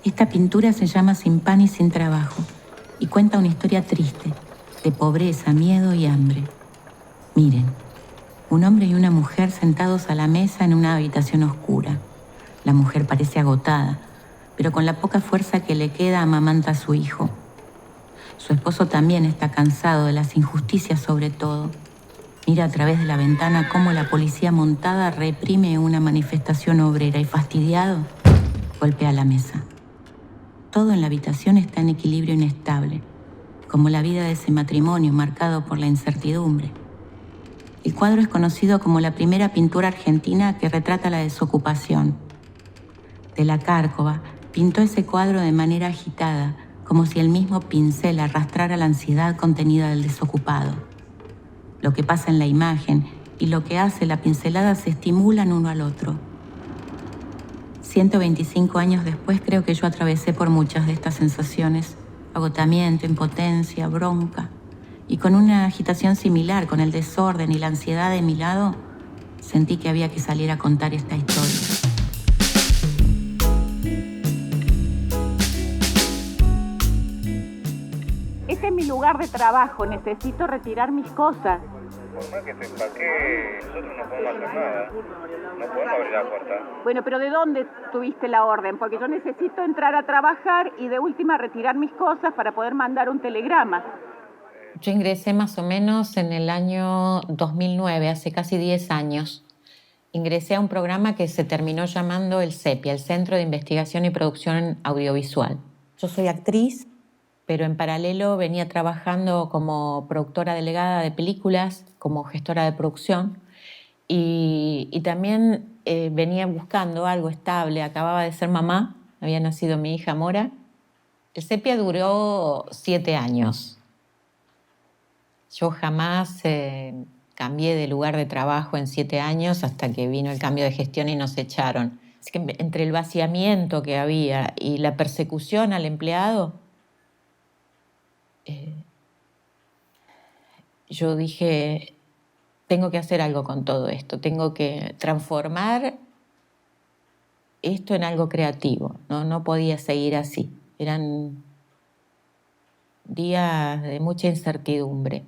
Esta pintura se llama Sin pan y sin trabajo y cuenta una historia triste, de pobreza, miedo y hambre. Miren, un hombre y una mujer sentados a la mesa en una habitación oscura. La mujer parece agotada, pero con la poca fuerza que le queda amamanta a su hijo. Su esposo también está cansado de las injusticias sobre todo. Mira a través de la ventana cómo la policía montada reprime una manifestación obrera y fastidiado, golpea la mesa. Todo en la habitación está en equilibrio inestable, como la vida de ese matrimonio marcado por la incertidumbre. El cuadro es conocido como la primera pintura argentina que retrata la desocupación. De la Cárcova pintó ese cuadro de manera agitada, como si el mismo pincel arrastrara la ansiedad contenida del desocupado. Lo que pasa en la imagen y lo que hace la pincelada se estimulan uno al otro. 125 años después creo que yo atravesé por muchas de estas sensaciones: agotamiento, impotencia, bronca. Y con una agitación similar, con el desorden y la ansiedad de mi lado, sentí que había que salir a contar esta historia. Este es mi lugar de trabajo, necesito retirar mis cosas. Por más que te empaqué, nosotros no podemos hacer nada. No podemos abrir la puerta. Bueno, pero ¿de dónde tuviste la orden? Porque yo necesito entrar a trabajar y de última retirar mis cosas para poder mandar un telegrama. Yo ingresé más o menos en el año 2009, hace casi 10 años. Ingresé a un programa que se terminó llamando el CEPI, el Centro de Investigación y Producción Audiovisual. Yo soy actriz, pero en paralelo venía trabajando como productora delegada de películas, como gestora de producción, y también venía buscando algo estable. Acababa de ser mamá, había nacido mi hija Mora. El CEPI duró 7 años. Yo jamás cambié de lugar de trabajo en 7 años hasta que vino el cambio de gestión y nos echaron. Así que entre el vaciamiento que había y la persecución al empleado, yo dije, tengo que hacer algo con todo esto, tengo que transformar esto en algo creativo. No podía seguir así. Eran días de mucha incertidumbre.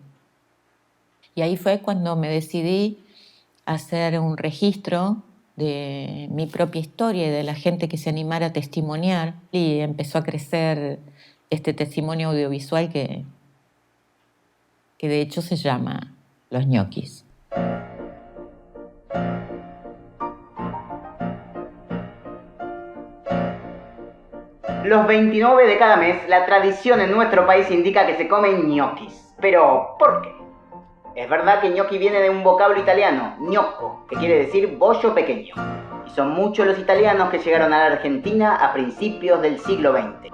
Y ahí fue cuando me decidí a hacer un registro de mi propia historia y de la gente que se animara a testimoniar. Y empezó a crecer este testimonio audiovisual que de hecho se llama Los Ñoquis. Los 29 de cada mes, la tradición en nuestro país indica que se comen ñoquis. Pero, ¿por qué? Es verdad que ñoqui viene de un vocablo italiano, gnocco, que quiere decir bollo pequeño. Y son muchos los italianos que llegaron a la Argentina a principios del siglo XX.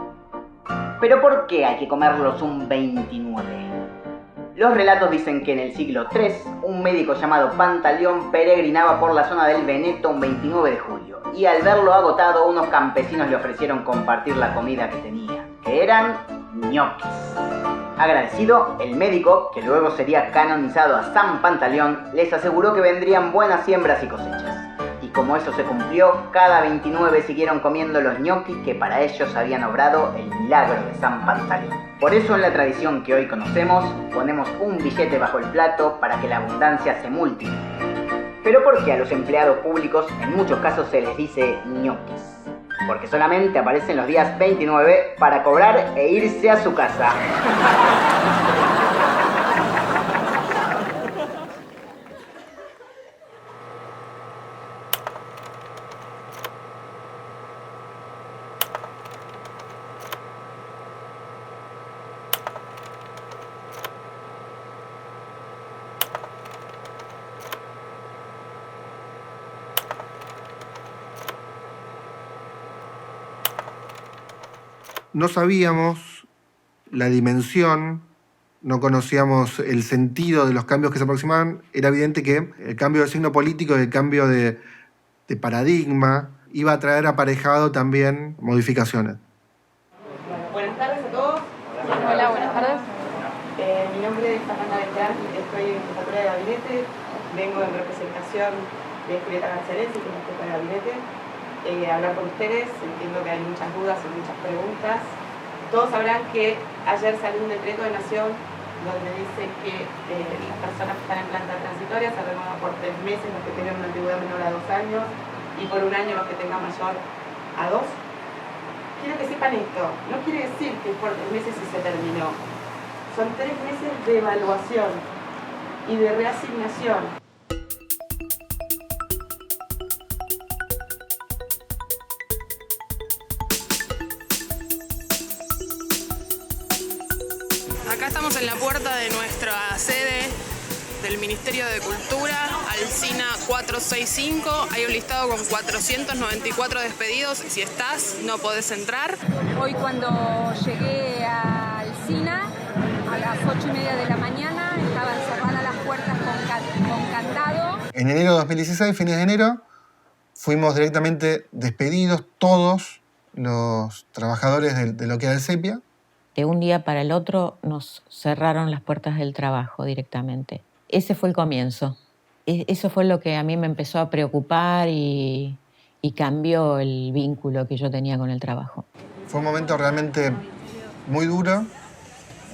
Pero ¿por qué hay que comerlos un 29? Los relatos dicen que en el siglo III, un médico llamado Pantaleón peregrinaba por la zona del Veneto un 29 de julio, y al verlo agotado, unos campesinos le ofrecieron compartir la comida que tenía, que eran ñoquis. Agradecido, el médico, que luego sería canonizado a San Pantaleón, les aseguró que vendrían buenas siembras y cosechas. Y como eso se cumplió, cada 29 siguieron comiendo los ñoquis que para ellos habían obrado el milagro de San Pantaleón. Por eso en la tradición que hoy conocemos, ponemos un billete bajo el plato para que la abundancia se multiplique. Pero ¿por qué a los empleados públicos en muchos casos se les dice ñoquis? Porque solamente aparecen los días 29 para cobrar e irse a su casa. No sabíamos la dimensión, no conocíamos el sentido de los cambios que se aproximaban. Era evidente que el cambio de signo político y el cambio de paradigma iba a traer aparejado también modificaciones. Buenas tardes a todos. Hola, buenas tardes. Mi nombre es Fernanda Beltrán, estoy en jefatura de gabinete, vengo en representación de Julieta Garcés, que es la jefa de gabinete. hablar con ustedes. Entiendo que hay muchas dudas y muchas preguntas. Todos sabrán que ayer salió un decreto de Nación donde dice que las personas que están en planta transitoria se renuevan por 3 meses los que tengan una antigüedad menor a 2 años y por 1 año los que tengan mayor a 2. Quiero que sepan esto, no quiere decir que por 3 meses y se terminó. Son 3 meses de evaluación y de reasignación. Acá estamos en la puerta de nuestra sede del Ministerio de Cultura, Alsina 465. Hay un listado con 494 despedidos. Si estás, no podés entrar. Hoy cuando llegué a Alsina, a las 8:30 de la mañana, estaban cerradas las puertas con candado. En enero de 2016, fines de enero, fuimos directamente despedidos todos los trabajadores de lo que era el Sepia. De un día para el otro nos cerraron las puertas del trabajo directamente. Ese fue el comienzo. Eso fue lo que a mí me empezó a preocupar y cambió el vínculo que yo tenía con el trabajo. Fue un momento realmente muy duro,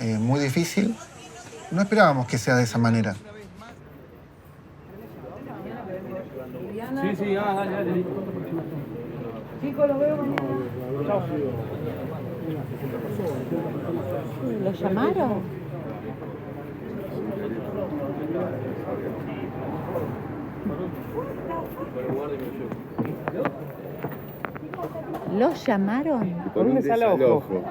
muy difícil. No esperábamos que sea de esa manera. Sí, dale. Chicos, los veo mañana. Chao. ¿Lo llamaron? ¿Lo llamaron? Por un desalojo.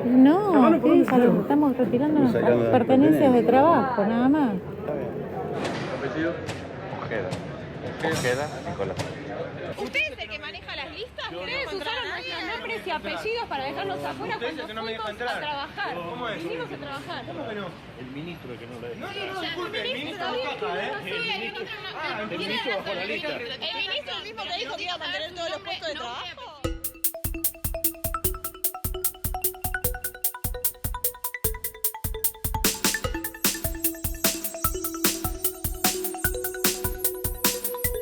No, ¿qué desalojo? Estamos retirando nuestras pertenencias de trabajo, nada más. ¿Apellido? Ojeda, Nicolás. ¿Usted es el que maneja las listas? ¿Ustedes usaron nuestros nombres y apellidos para dejarnos afuera cuando fuimos a trabajar? ¿Cómo es? Vinimos a trabajar. ¿Cómo que no? El ministro que no lo es. No, disculpe, el ministro no está acá, El ministro bajó la lista. ¿El ministro el mismo que dijo que iba a mantener todos los puestos de trabajo?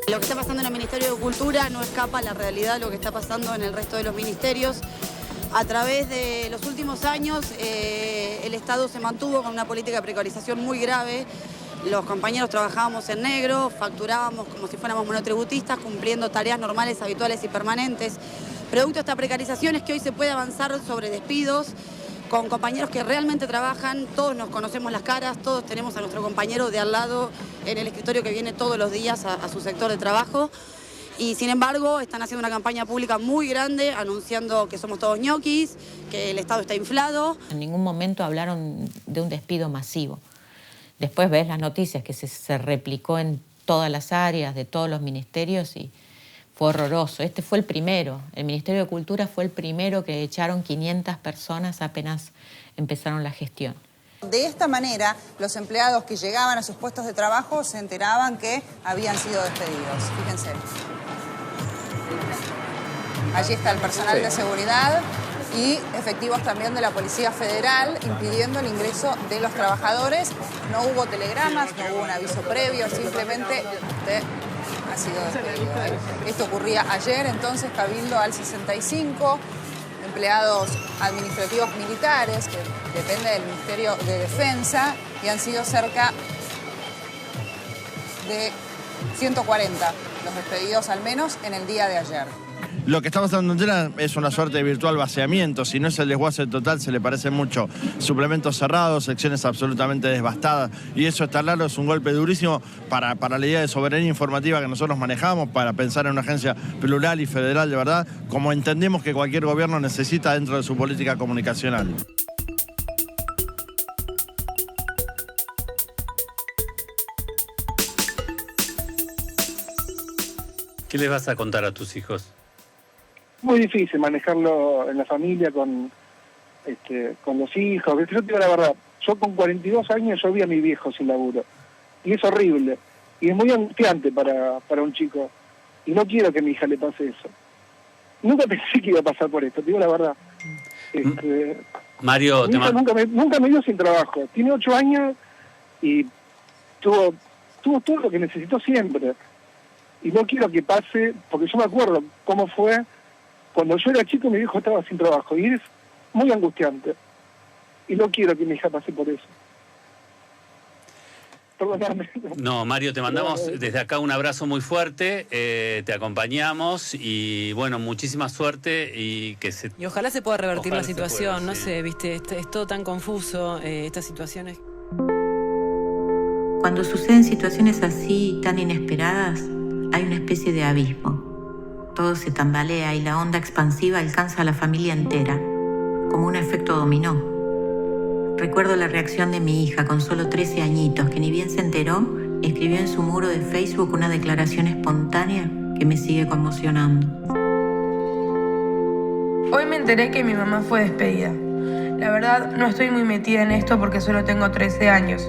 Lo que está pasando en el Ministerio de Cultura no escapa a la realidad de lo que está pasando en el resto de los ministerios. A través de los últimos años, el Estado se mantuvo con una política de precarización muy grave. Los compañeros trabajábamos en negro, facturábamos como si fuéramos monotributistas, cumpliendo tareas normales, habituales y permanentes. Producto de esta precarización es que hoy se puede avanzar sobre despidos con compañeros que realmente trabajan. Todos nos conocemos las caras, todos tenemos a nuestro compañero de al lado en el escritorio que viene todos los días a su sector de trabajo. Y sin embargo están haciendo una campaña pública muy grande anunciando que somos todos ñoquis, que el Estado está inflado. En ningún momento hablaron de un despido masivo. Después ves las noticias que se replicó en todas las áreas de todos los ministerios y fue horroroso. Este fue el primero. El Ministerio de Cultura fue el primero que echaron 500 personas apenas empezaron la gestión. De esta manera, los empleados que llegaban a sus puestos de trabajo se enteraban que habían sido despedidos. Fíjense. Allí está el personal de seguridad y efectivos también de la Policía Federal impidiendo el ingreso de los trabajadores. No hubo telegramas, no hubo un aviso previo, simplemente usted ha sido despedido. Esto ocurría ayer, entonces, Cabildo al 65, empleados administrativos militares, que depende del Ministerio de Defensa, y han sido cerca de 140 los despedidos, al menos en el día de ayer. Lo que está pasando en Tela es una suerte de virtual vaciamiento. Si no es el desguace total, se le parece mucho. Suplementos cerrados, secciones absolutamente devastadas. Y eso, está claro, es un golpe durísimo para la idea de soberanía informativa que nosotros manejamos, para pensar en una agencia plural y federal de verdad, como entendemos que cualquier gobierno necesita dentro de su política comunicacional. ¿Qué les vas a contar a tus hijos? Muy difícil manejarlo en la familia con los hijos. Yo te digo la verdad, yo con 42 años yo vi a mi viejo sin laburo. Y es horrible. Y es muy angustiante para un chico. Y no quiero que a mi hija le pase eso. Nunca pensé que iba a pasar por esto, te digo la verdad. Mario, mi hija nunca me dio sin trabajo. Tiene 8 años y tuvo tuvo todo lo que necesitó siempre. Y no quiero que pase, porque yo me acuerdo cómo fue cuando yo era chico, mi viejo estaba sin trabajo, y es muy angustiante. Y no quiero que mi hija pase por eso. Perdóname. No, Mario, te mandamos desde acá un abrazo muy fuerte, te acompañamos y bueno, muchísima suerte y que se... Y ojalá se pueda revertir la situación, pueda, no sí. sé, viste, es todo tan confuso, estas situaciones. Cuando suceden situaciones así, tan inesperadas, hay una especie de abismo. Todo se tambalea y la onda expansiva alcanza a la familia entera, como un efecto dominó. Recuerdo la reacción de mi hija con solo 13 añitos, que ni bien se enteró, escribió en su muro de Facebook una declaración espontánea que me sigue conmocionando. Hoy me enteré que mi mamá fue despedida. La verdad, no estoy muy metida en esto porque solo tengo 13 años.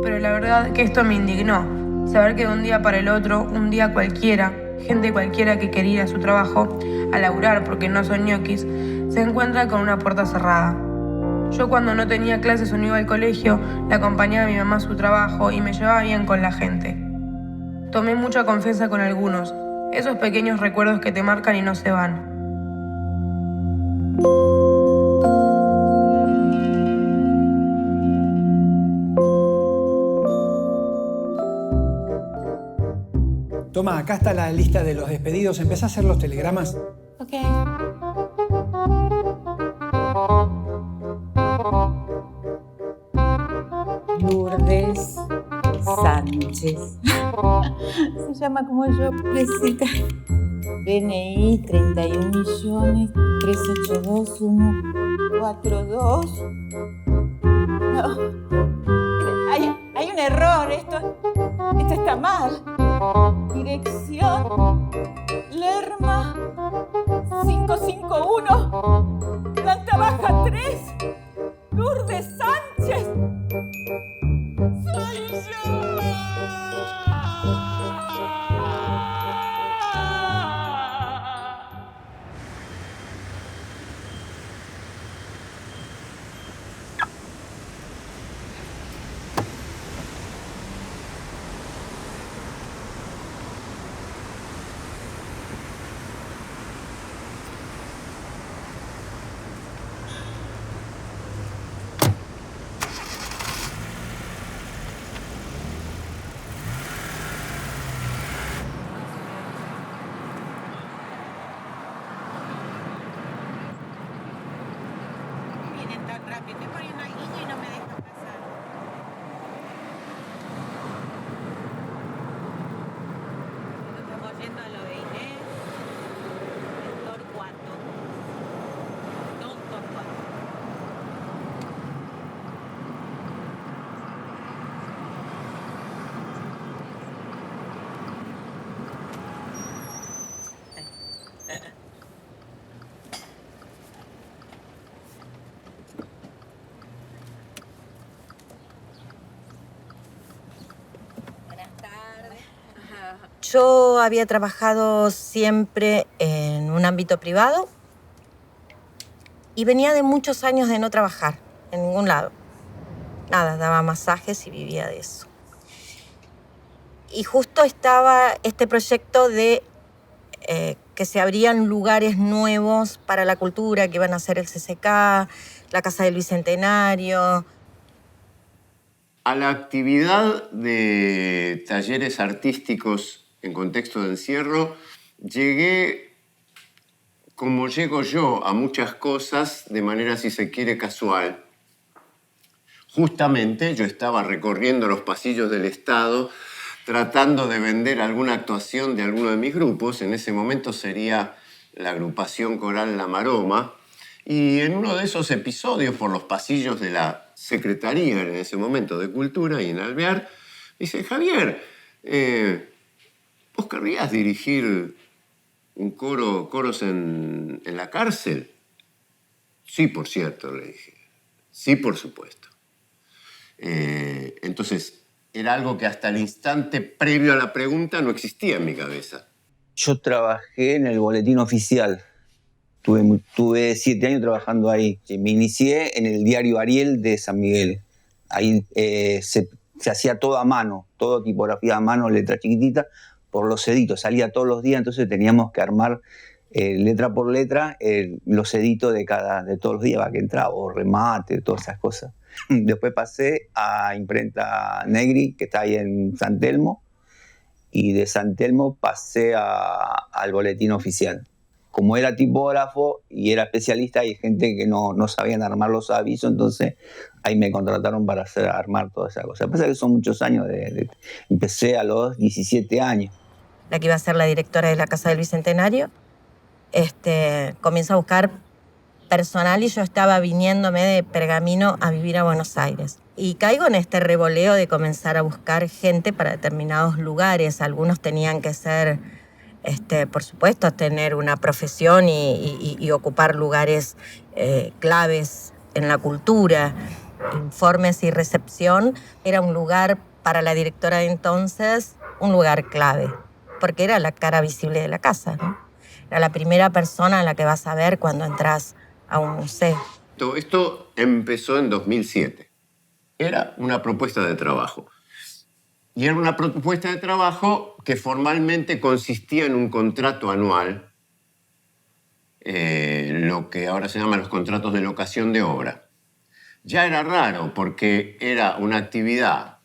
Pero la verdad que esto me indignó. Saber que de un día para el otro, un día cualquiera, gente cualquiera que quería ir a su trabajo, a laburar porque no son ñoquis, se encuentra con una puerta cerrada. Yo cuando no tenía clases o no iba al colegio, le acompañaba a mi mamá a su trabajo y me llevaba bien con la gente. Tomé mucha confianza con algunos, esos pequeños recuerdos que te marcan y no se van. Toma, acá está la lista de los despedidos. Empezá a hacer los telegramas. Ok. Lourdes Sánchez. Se llama como yo, pobrecita. DNI 31.382.142. No. Hay un error. Esto está mal. Dirección Lerma 551, planta baja 3, Lourdes Sánchez. ¡Soy yo! Yo había trabajado siempre en un ámbito privado y venía de muchos años de no trabajar en ningún lado. Nada, daba masajes y vivía de eso. Y justo estaba este proyecto de que se abrían lugares nuevos para la cultura, que iban a ser el CCK, la Casa del Bicentenario. A la actividad de talleres artísticos en contexto de encierro, llegué, como llego yo, a muchas cosas de manera, si se quiere, casual. Justamente yo estaba recorriendo los pasillos del Estado tratando de vender alguna actuación de alguno de mis grupos. En ese momento sería la agrupación coral La Maroma. Y en uno de esos episodios por los pasillos de la Secretaría, en ese momento, de Cultura y en Alvear, dice: Javier, ¿vos querrías dirigir un coros en la cárcel? Sí, por cierto, le dije. Sí, por supuesto. Entonces, era algo que hasta el instante previo a la pregunta no existía en mi cabeza. Yo trabajé en el Boletín Oficial. Tuve 7 años trabajando ahí. Me inicié en el diario Ariel de San Miguel. Ahí se se hacía todo a mano, todo tipografía a mano, letra chiquitita, por los editos, salía todos los días, entonces teníamos que armar letra por letra los editos de todos los días, para que entraba, o remate, todas esas cosas. Después pasé a Imprenta Negri, que está ahí en San Telmo, y de San Telmo pasé al Boletín Oficial. Como era tipógrafo y era especialista, hay gente que no sabían armar los avisos, entonces ahí me contrataron para armar toda esa cosa. Pasa que son muchos años, empecé a los 17 años. La que iba a ser la directora de la Casa del Bicentenario, comienza a buscar personal y yo estaba viniéndome de Pergamino a vivir a Buenos Aires. Y caigo en este revoleo de comenzar a buscar gente para determinados lugares. Algunos tenían que ser, por supuesto, tener una profesión y ocupar lugares claves en la cultura. Informes y recepción era un lugar para la directora de entonces, un lugar clave, porque era la cara visible de la casa, ¿no? Era la primera persona a la que vas a ver cuando entras a un museo. Esto empezó en 2007. Era una propuesta de trabajo. Y era una propuesta de trabajo que formalmente consistía en un contrato anual, lo que ahora se llama los contratos de locación de obra. Ya era raro porque era una actividad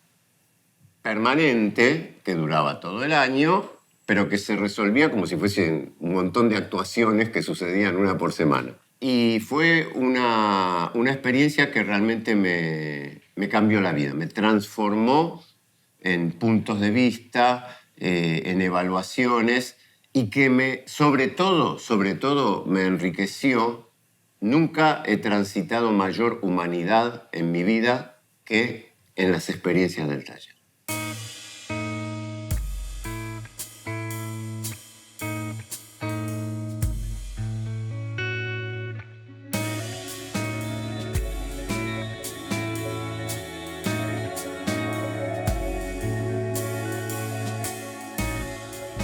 permanente que duraba todo el año, pero que se resolvía como si fuesen un montón de actuaciones que sucedían una por semana. Y fue una experiencia que realmente me cambió la vida, me transformó en puntos de vista, en evaluaciones, y que sobre todo me enriqueció. Nunca he transitado mayor humanidad en mi vida que en las experiencias del taller.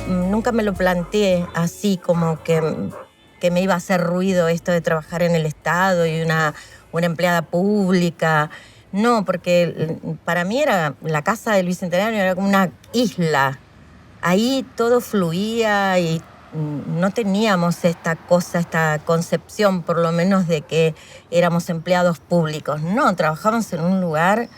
Nunca me lo planteé así, como que me iba a hacer ruido esto de trabajar en el Estado y una empleada pública. No, porque para mí era la Casa del Bicentenario, era como una isla. Ahí todo fluía y no teníamos esta concepción, por lo menos, de que éramos empleados públicos. No, trabajábamos en un lugar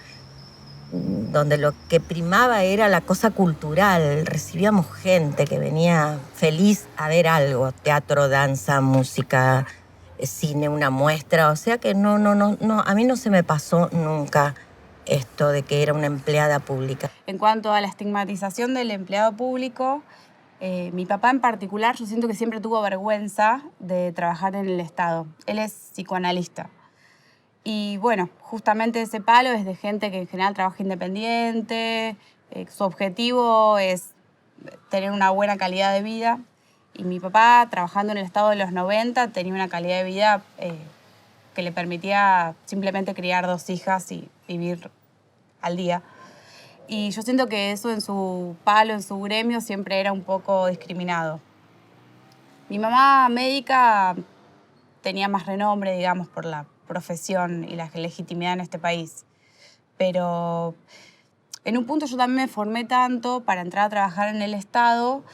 donde lo que primaba era la cosa cultural. Recibíamos gente que venía feliz a ver algo, teatro, danza, música, cine, una muestra. O sea que no, a mí no se me pasó nunca esto de que era una empleada pública. En cuanto a la estigmatización del empleado público, mi papá en particular, yo siento que siempre tuvo vergüenza de trabajar en el Estado. Él es psicoanalista. Y bueno, justamente ese palo es de gente que en general trabaja independiente, su objetivo es tener una buena calidad de vida. Y mi papá, trabajando en el Estado de los 90, tenía una calidad de vida que le permitía simplemente criar 2 hijas y vivir al día. Y yo siento que eso en su palo, en su gremio, siempre era un poco discriminado. Mi mamá médica tenía más renombre, digamos, por la profesión y la legitimidad en este país. Pero en un punto yo también me formé tanto para entrar a trabajar en el Estado,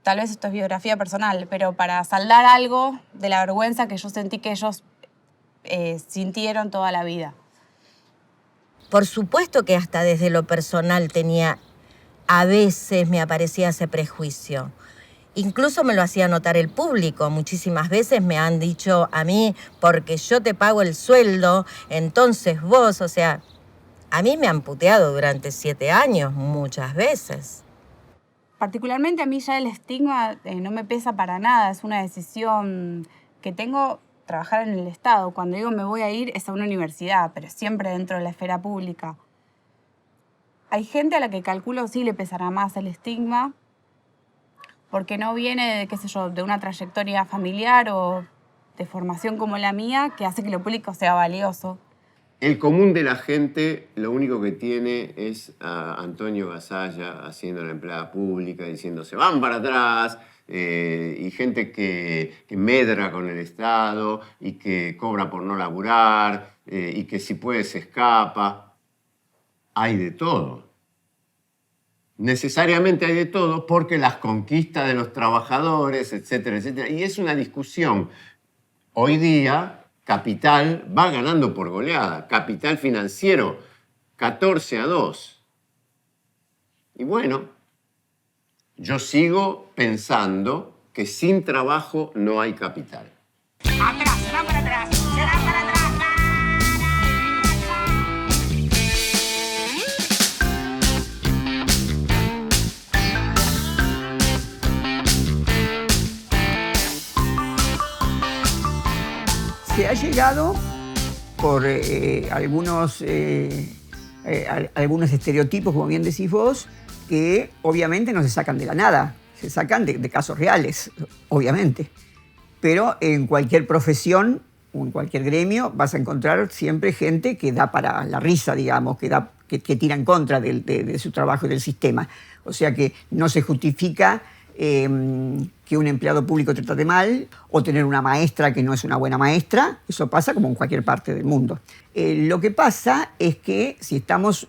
tal vez esto es biografía personal, pero para saldar algo de la vergüenza que yo sentí que ellos sintieron toda la vida. Por supuesto que hasta desde lo personal a veces me aparecía ese prejuicio. Incluso me lo hacía notar el público. Muchísimas veces me han dicho a mí, porque yo te pago el sueldo, entonces vos, o sea, a mí me han puteado durante 7 años, muchas veces. Particularmente a mí ya el estigma no me pesa para nada, es una decisión que tengo, trabajar en el Estado. Cuando digo me voy a ir es a una universidad, pero siempre dentro de la esfera pública. Hay gente a la que calculo sí le pesará más el estigma, porque no viene, qué sé yo, de una trayectoria familiar o de formación como la mía, que hace que lo público sea valioso. El común de la gente lo único que tiene es a Antonio Gasalla haciendo la empleada pública, diciendo se van para atrás, y gente que medra con el Estado y que cobra por no laburar, y que si puede se escapa. hay de todo. Necesariamente hay de todo porque las conquistas de los trabajadores, etcétera, etcétera. Y es una discusión. Hoy día, Capital va ganando por goleada. Capital Financiero, 14-2. Y bueno, yo sigo pensando que sin trabajo no hay capital. Atrás, será para atrás, será para atrás. Se ha llegado por algunos estereotipos, como bien decís vos, que obviamente no se sacan de la nada, se sacan de casos reales, obviamente. Pero en cualquier profesión o en cualquier gremio vas a encontrar siempre gente que da para la risa, digamos, que tira en contra de su trabajo y del sistema. O sea que no se justifica que un empleado público te trate mal o tener una maestra que no es una buena maestra. Eso pasa como en cualquier parte del mundo. Lo que pasa es que si estamos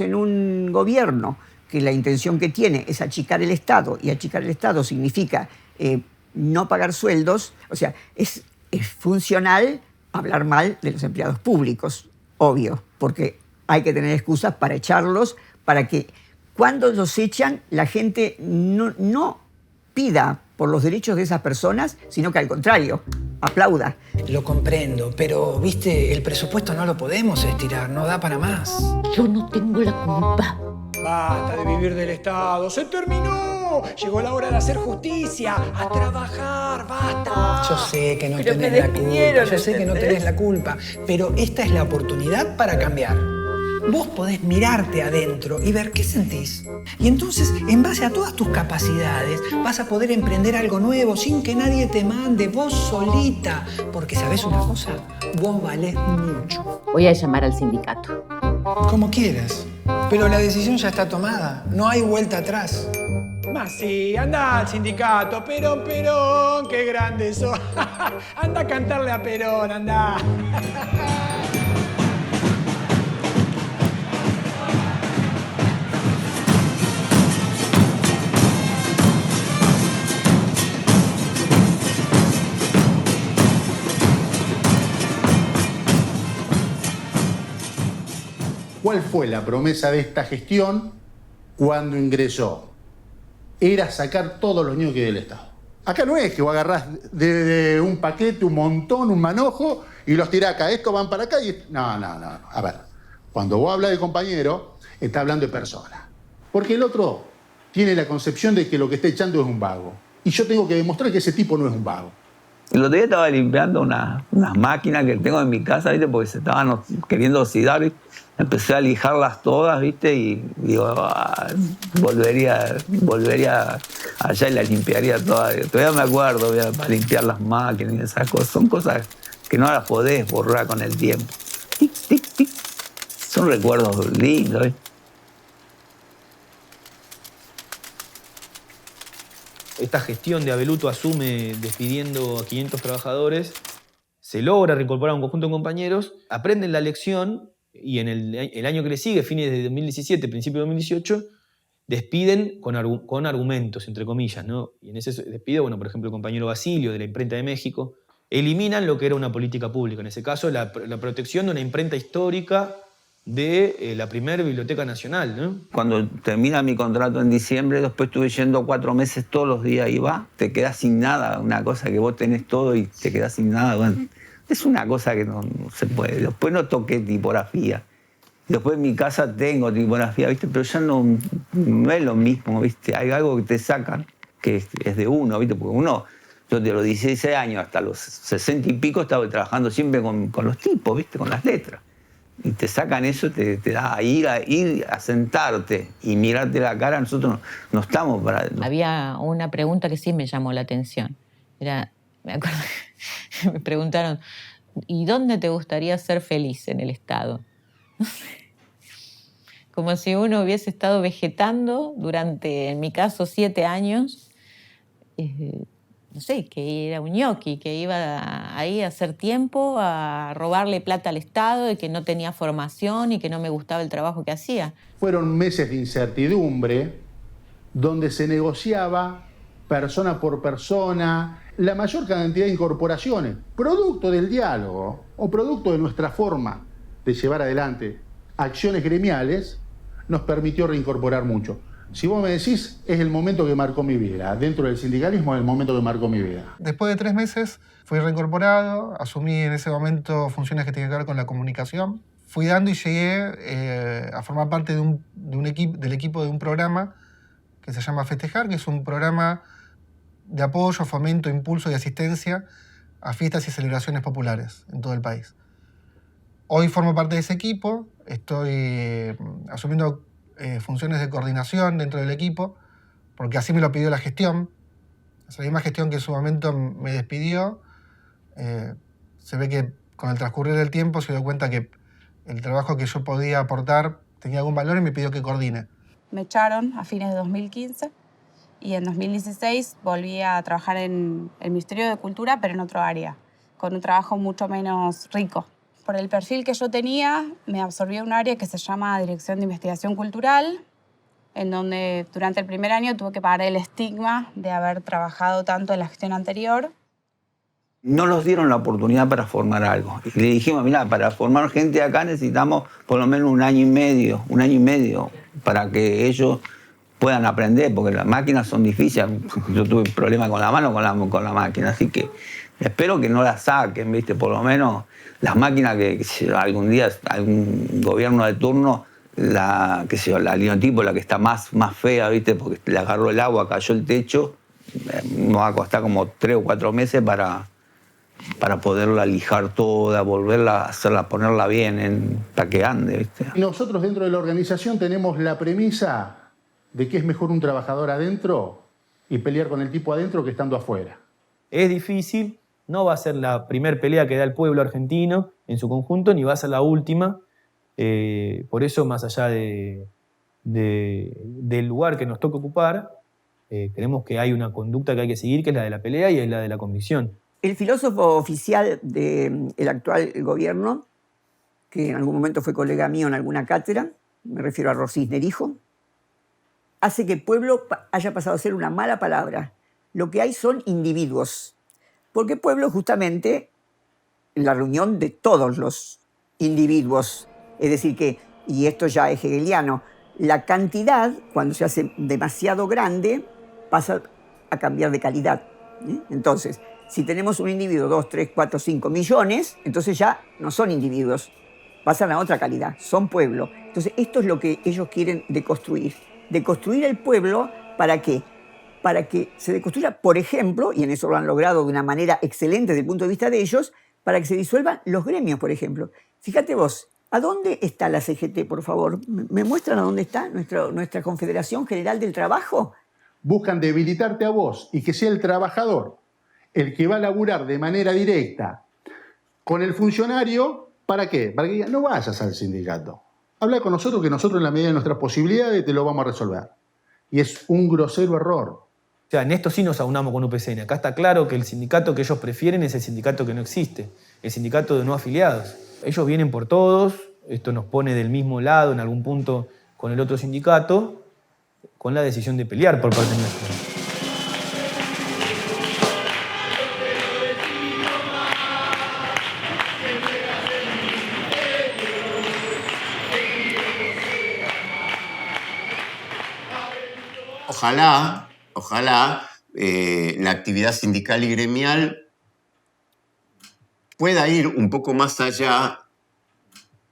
en un gobierno que la intención que tiene es achicar el Estado, y achicar el Estado significa no pagar sueldos, o sea, es funcional hablar mal de los empleados públicos, obvio, porque hay que tener excusas para echarlos, para que cuando los echan la gente no pida por los derechos de esas personas, sino que al contrario, aplauda. Lo comprendo, pero, viste, el presupuesto no lo podemos estirar, no da para más. Yo no tengo la culpa. Basta de vivir del Estado, ¡se terminó! Llegó la hora de hacer justicia, a trabajar, basta. Yo sé que no tenés la culpa, yo sé que no tenés la culpa, pero esta es la oportunidad para cambiar. Vos podés mirarte adentro y ver qué sentís. Y entonces, en base a todas tus capacidades, vas a poder emprender algo nuevo sin que nadie te mande, vos solita. Porque, ¿sabés una cosa? Vos valés mucho. Voy a llamar al sindicato. Como quieras. Pero la decisión ya está tomada. No hay vuelta atrás. Más sí, anda al sindicato. Perón, Perón, qué grande sos. Anda a cantarle a Perón, anda. ¿Cuál fue la promesa de esta gestión cuando ingresó? Era sacar todos los ñoquis del Estado. Acá no es que vos agarrás de un paquete, un montón, un manojo y los tirás acá. Estos van para acá y... No. A ver, cuando vos hablas de compañero, estás hablando de persona. Porque el otro tiene la concepción de que lo que está echando es un vago. Y yo tengo que demostrar que ese tipo no es un vago. El otro día estaba limpiando unas máquinas que tengo en mi casa, ¿viste? Porque se estaban queriendo oxidar, ¿viste? Empecé a lijarlas todas, ¿viste? Y digo, volvería allá y las limpiaría todas. Todavía me acuerdo, para limpiar las máquinas y esas cosas. Son cosas que no las podés borrar con el tiempo. Tic, tic, tic. Son recuerdos lindos, ¿viste? Esta gestión de Abeluto asume despidiendo a 500 trabajadores, se logra reincorporar a un conjunto de compañeros, aprenden la lección y en el año que le sigue, fines de 2017, principio de 2018, despiden con argumentos, entre comillas, ¿no? Y en ese despido, bueno, por ejemplo, el compañero Basilio de la Imprenta de México, eliminan lo que era una política pública, en ese caso la protección de una imprenta histórica de la primera Biblioteca Nacional, ¿no? Cuando termina mi contrato en diciembre, después estuve yendo 4 meses todos los días y te quedás sin nada, una cosa que vos tenés todo y te quedás sin nada. Bueno, es una cosa que no se puede. Después no toqué tipografía. Después en mi casa tengo tipografía, ¿viste? Pero ya no es lo mismo, ¿viste? Hay algo que te sacan, que es de uno, ¿viste? Porque uno, yo de los 16 años hasta los 60 y pico estaba trabajando siempre con los tipos, ¿viste? Con las letras. Y te sacan eso, te da a ir a sentarte y mirarte la cara. Nosotros no estamos para... Había una pregunta que sí me llamó la atención. Me acuerdo que me preguntaron, ¿y dónde te gustaría ser feliz en el Estado? Como si uno hubiese estado vegetando durante, en mi caso, 7 años, no sé, que era un ñoqui, que iba ahí a hacer tiempo, a robarle plata al Estado, y que no tenía formación y que no me gustaba el trabajo que hacía. Fueron meses de incertidumbre donde se negociaba persona por persona la mayor cantidad de incorporaciones, producto del diálogo o producto de nuestra forma de llevar adelante acciones gremiales, nos permitió reincorporar mucho. Si vos me decís, es el momento que marcó mi vida. Dentro del sindicalismo es el momento que marcó mi vida. Después de 3 meses fui reincorporado, asumí en ese momento funciones que tienen que ver con la comunicación. Fui dando y llegué a formar parte del equipo de un programa que se llama Festejar, que es un programa de apoyo, fomento, impulso y asistencia a fiestas y celebraciones populares en todo el país. Hoy formo parte de ese equipo, estoy asumiendo funciones de coordinación dentro del equipo, porque así me lo pidió la gestión. Esa misma gestión que en su momento me despidió, se ve que con el transcurrir del tiempo se dio cuenta que el trabajo que yo podía aportar tenía algún valor y me pidió que coordine. Me echaron a fines de 2015 y en 2016 volví a trabajar en el Ministerio de Cultura, pero en otro área, con un trabajo mucho menos rico. Por el perfil que yo tenía, me absorbió un área que se llama Dirección de Investigación Cultural, en donde durante el primer año tuve que pagar el estigma de haber trabajado tanto en la gestión anterior. No nos dieron la oportunidad para formar algo. Y le dijimos, mira, para formar gente acá necesitamos por lo menos un año y medio, para que ellos puedan aprender, porque las máquinas son difíciles. Yo tuve problemas con la mano con la máquina, así que espero que no la saquen, ¿viste? Por lo menos las máquinas que algún día algún gobierno de turno, la linotipo, la que está más fea, ¿viste? Porque le agarró el agua, cayó el techo, nos va a costar como 3 o 4 meses para poderla lijar toda, volverla a hacerla, ponerla bien para que ande, ¿viste? Nosotros dentro de la organización tenemos la premisa de que es mejor un trabajador adentro y pelear con el tipo adentro que estando afuera. Es difícil, no va a ser la primer pelea que da el pueblo argentino en su conjunto, ni va a ser la última. Por eso, más allá del lugar que nos toca ocupar, creemos que hay una conducta que hay que seguir, que es la de la pelea y es la de la convicción. El filósofo oficial del actual gobierno, que en algún momento fue colega mío en alguna cátedra, me refiero a Rosisner hijo, hace que pueblo haya pasado a ser una mala palabra. Lo que hay son individuos. Porque pueblo justamente la reunión de todos los individuos. Es decir que, y esto ya es hegeliano, la cantidad, cuando se hace demasiado grande, pasa a cambiar de calidad. Entonces, si tenemos un individuo, 2, 3, 4, 5 millones, entonces ya no son individuos, pasan a otra calidad, son pueblo. Entonces, esto es lo que ellos quieren deconstruir. Deconstruir el pueblo, ¿para qué? Para que se deconstruya, por ejemplo, y en eso lo han logrado de una manera excelente desde el punto de vista de ellos, para que se disuelvan los gremios, por ejemplo. Fíjate vos, ¿a dónde está la CGT, por favor? ¿Me muestran a dónde está nuestra Confederación General del Trabajo? Buscan debilitarte a vos y que sea el trabajador el que va a laburar de manera directa con el funcionario. ¿Para qué? Para que diga, no vayas al sindicato. Habla con nosotros, que nosotros en la medida de nuestras posibilidades te lo vamos a resolver. Y es un grosero error. O sea, en esto sí nos aunamos con UPCN. Acá está claro que el sindicato que ellos prefieren es el sindicato que no existe, el sindicato de no afiliados. Ellos vienen por todos, esto nos pone del mismo lado en algún punto con el otro sindicato, con la decisión de pelear por parte nuestra. Ojalá la actividad sindical y gremial pueda ir un poco más allá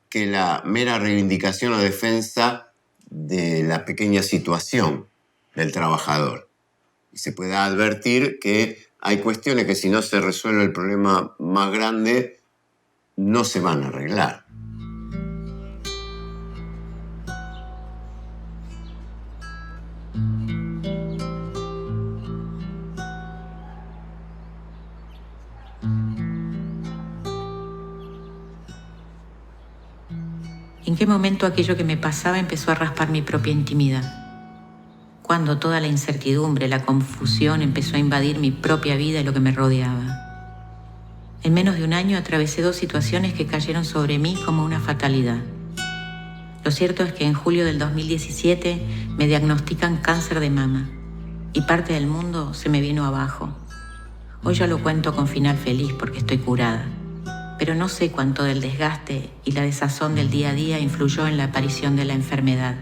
que la mera reivindicación o defensa de la pequeña situación del trabajador. Y se pueda advertir que hay cuestiones que si no se resuelve el problema más grande, no se van a arreglar. ¿En qué momento aquello que me pasaba empezó a raspar mi propia intimidad? cuando toda la incertidumbre, la confusión empezó a invadir mi propia vida y lo que me rodeaba. En menos de un año atravesé 2 situaciones que cayeron sobre mí como una fatalidad. Lo cierto es que en julio del 2017 me diagnostican cáncer de mama y parte del mundo se me vino abajo. Hoy ya lo cuento con final feliz porque estoy curada, pero no sé cuánto del desgaste y la desazón del día a día influyó en la aparición de la enfermedad.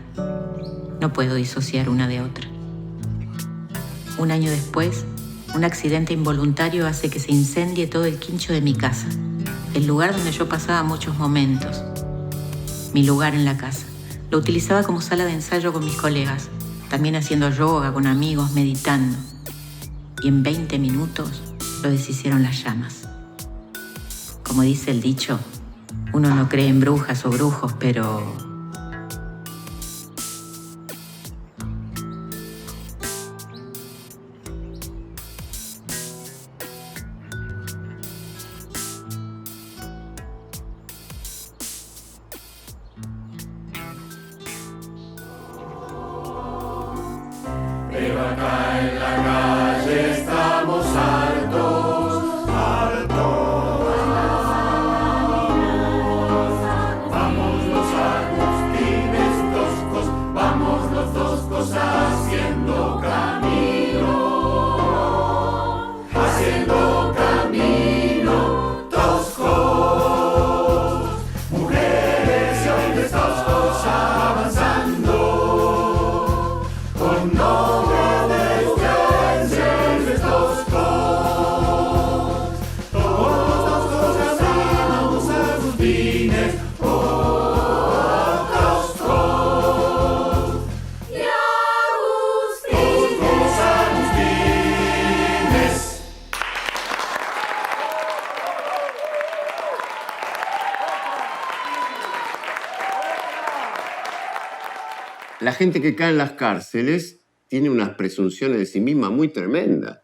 No puedo disociar una de otra. Un año después, un accidente involuntario hace que se incendie todo el quincho de mi casa, el lugar donde yo pasaba muchos momentos. Mi lugar en la casa. Lo utilizaba como sala de ensayo con mis colegas, también haciendo yoga con amigos, meditando. Y en 20 minutos lo deshicieron las llamas. Como dice el dicho, uno no cree en brujas o brujos, pero Pero acá en la calle estamos hartos, hartos. Vamos los agustines toscos, vamos los toscos haciendo camino, toscos. Mujeres y hombres toscos avanzando, con nombre. La gente que cae en las cárceles tiene unas presunciones de sí misma muy tremendas.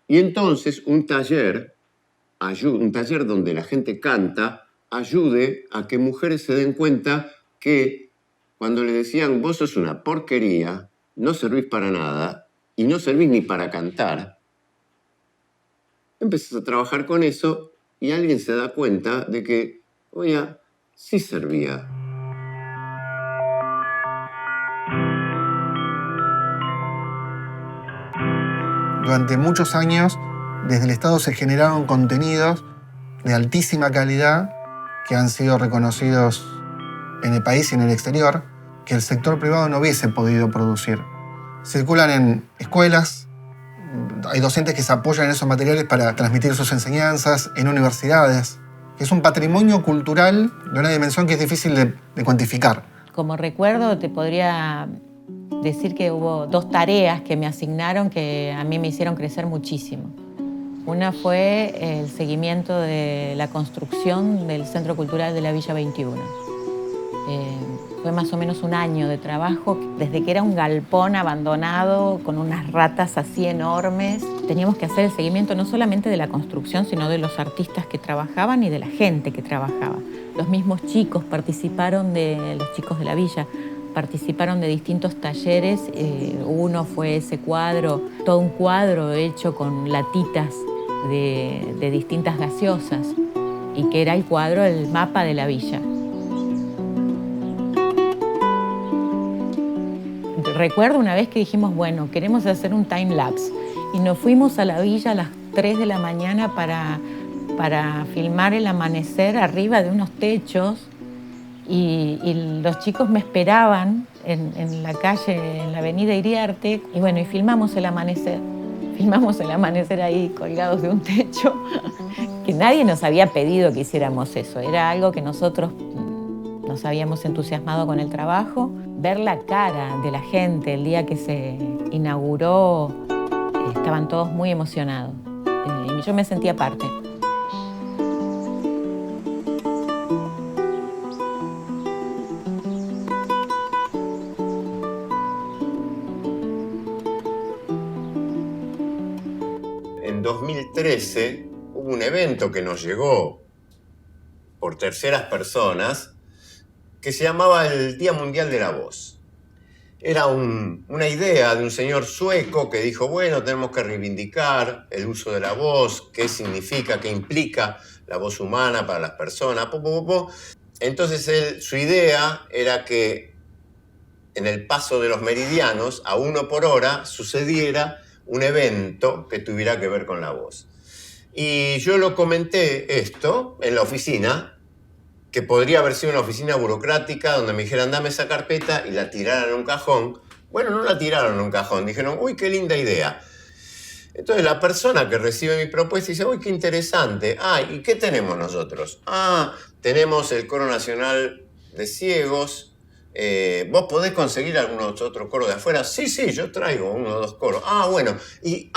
Y entonces un taller donde la gente canta, ayude a que mujeres se den cuenta que cuando le decían vos sos una porquería, no servís para nada y no servís ni para cantar, empezás a trabajar con eso y alguien se da cuenta de que, oye, sí servía. Durante muchos años, desde el Estado se generaron contenidos de altísima calidad que han sido reconocidos en el país y en el exterior, que el sector privado no hubiese podido producir. Circulan en escuelas, hay docentes que se apoyan en esos materiales para transmitir sus enseñanzas, en universidades. Es un patrimonio cultural de una dimensión que es difícil de cuantificar. Como recuerdo, te podría decir que hubo 2 tareas que me asignaron que a mí me hicieron crecer muchísimo. Una fue el seguimiento de la construcción del Centro Cultural de la Villa 21. Fue más o menos un año de trabajo, desde que era un galpón abandonado con unas ratas así enormes. Teníamos que hacer el seguimiento no solamente de la construcción, sino de los artistas que trabajaban y de la gente que trabajaba. Los mismos chicos participaron los chicos de la villa, participaron de distintos talleres. Uno fue ese cuadro, todo un cuadro hecho con latitas de distintas gaseosas, y que era el cuadro, el mapa de la villa. Recuerdo una vez que dijimos, bueno, queremos hacer un time lapse, y nos fuimos a la villa a las 3 de la mañana para filmar el amanecer arriba de unos techos, y los chicos me esperaban en la calle, en la avenida Iriarte, y bueno, y filmamos el amanecer. Filmamos el amanecer ahí colgados de un techo, que nadie nos había pedido que hiciéramos eso. Era algo que nosotros nos habíamos entusiasmado con el trabajo. Ver la cara de la gente el día que se inauguró, estaban todos muy emocionados. Y yo me sentía parte. En 2013 hubo un evento que nos llegó por terceras personas que se llamaba el Día Mundial de la Voz. Era una idea de un señor sueco que dijo, bueno, tenemos que reivindicar el uso de la voz, qué significa, qué implica la voz humana para las personas. Entonces su idea era que en el paso de los meridianos, a 1 por hora, sucediera un evento que tuviera que ver con la voz. Y yo lo comenté esto en la oficina, que podría haber sido una oficina burocrática donde me dijeran, dame esa carpeta y la tiraran en un cajón. Bueno, no la tiraron en un cajón, dijeron, uy, qué linda idea. Entonces la persona que recibe mi propuesta dice, uy, qué interesante. Ah, ¿y qué tenemos nosotros? Ah, tenemos el Coro Nacional de Ciegos. ¿Vos podés conseguir algunos otros coros de afuera? Sí, yo traigo 1 o 2 coros. Ah, bueno. Y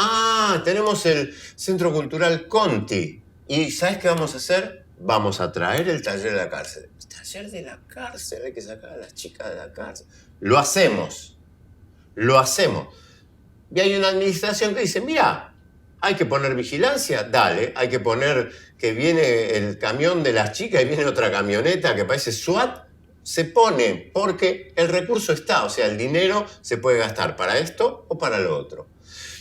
tenemos el Centro Cultural Conti. ¿Y sabés qué vamos a hacer? Vamos a traer el taller de la cárcel. ¿El taller de la cárcel? Hay que sacar a las chicas de la cárcel. Lo hacemos. Y hay una administración que dice, mira, hay que poner vigilancia, dale. Hay que poner que viene el camión de las chicas y viene otra camioneta que parece SWAT. Se pone porque el recurso está, o sea, el dinero se puede gastar para esto o para lo otro.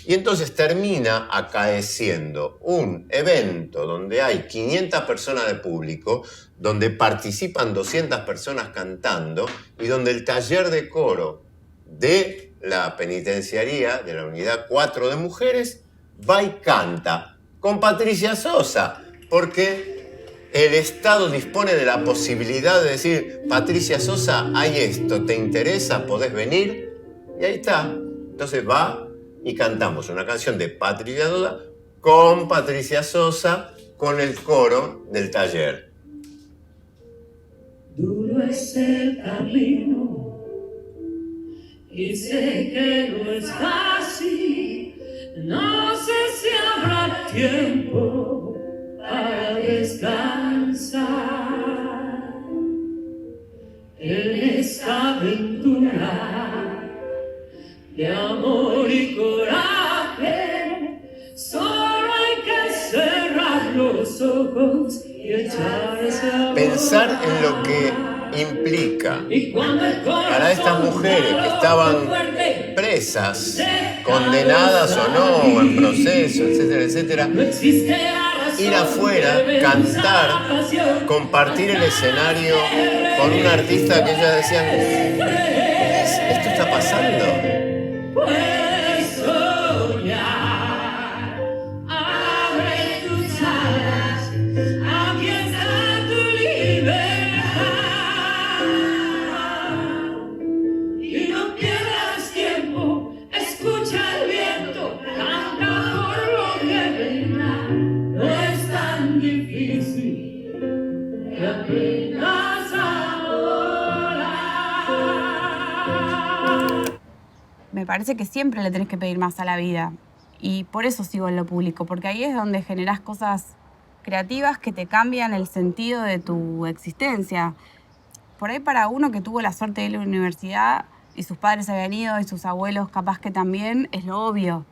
Y entonces termina acaeciendo un evento donde hay 500 personas de público, donde participan 200 personas cantando y donde el taller de coro de la penitenciaría, de la unidad 4 de mujeres, va y canta con Patricia Sosa, porque el Estado dispone de la posibilidad de decir, Patricia Sosa, hay esto, ¿te interesa? ¿Podés venir? Y ahí está. Entonces va y cantamos una canción de Patricia Sosa con Patricia Sosa, con el coro del taller. Duro es el camino y sé que no es fácil, no sé si habrá tiempo para descansar en esta aventura de amor y coraje. Solo hay que cerrar los ojos y echarse a pensar en lo que implica para estas mujeres que estaban presas, condenadas o no, en proceso, etcétera, etcétera, ir afuera, cantar, compartir el escenario con un artista que ellas decían, ¿esto está pasando? Puedes soñar, abre tus alas, aquí está tu libertad. Y no pierdas tiempo, escucha el viento, canta por lo que vendrá. No es tan difícil que aprendas ahora. Me parece que siempre le tenés que pedir más a la vida. Y por eso sigo en lo público, porque ahí es donde generás cosas creativas que te cambian el sentido de tu existencia. Por ahí para uno que tuvo la suerte de ir a la universidad y sus padres habían ido y sus abuelos capaz que también, es lo obvio.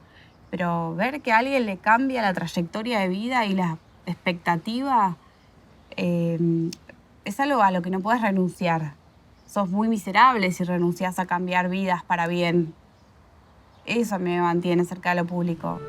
Pero ver que a alguien le cambia la trayectoria de vida y la expectativa es algo a lo que no puedes renunciar. Sos muy miserable si renunciás a cambiar vidas para bien. Eso me mantiene cerca de lo público.